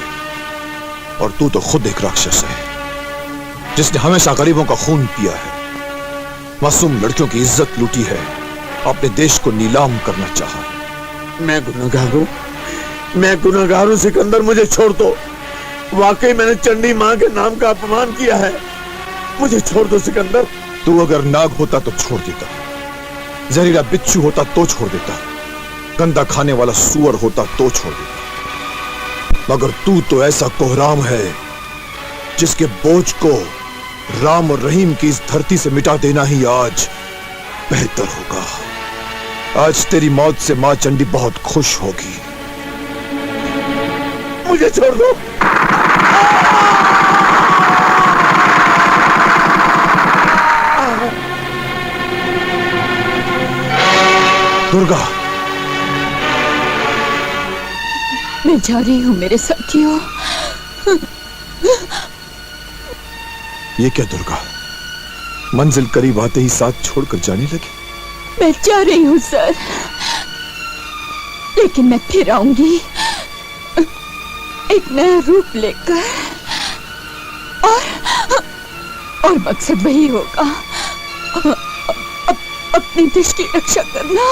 और तू तो खुद एक राक्षस है जिसने हमेशा गरीबों का खून पिया है, मासूम लड़कियों की इज्जत लूटी है, अपने देश को नीलाम करना चाहा। मैं गुनहगार हूं सिकंदर, मुझे छोड़ दो। वाकई मैंने चंडी माँ के नाम का अपमान किया है, मुझे छोड़ दो सिकंदर। तू अगर नाग होता तो छोड़ देता, जहरीला बिच्छू होता तो छोड़ देता, गंदा खाने वाला सूअर होता तो छोड़ देता, मगर तू तो ऐसा कोहराम है जिसके बोझ को राम और रहीम की इस धरती से मिटा देना ही आज बेहतर होगा। आज तेरी मौत से माँ चंडी बहुत खुश होगी। मुझे छोड़ दो। दुर्गा, मैं जा रही हूँ मेरे साथियों। ये क्या दुर्गा, मंजिल करीब आते ही साथ छोड़कर जाने लगी? मैं जा रही हूँ सर, लेकिन मैं फिर आऊंगी एक नया रूप लेकर, और मकसद वही होगा, अपने देश की रक्षा करना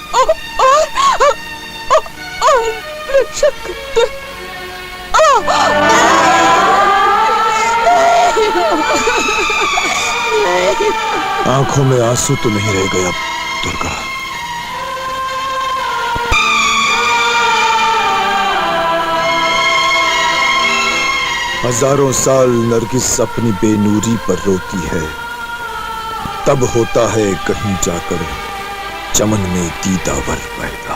और रक्षा करते। आंखों में आंसू तो नहीं रह गए अब दुर्गा। हजारों साल नरगिस अपनी बेनूरी पर रोती है, तब होता है कहीं जाकर चमन में दीदावर पैदा।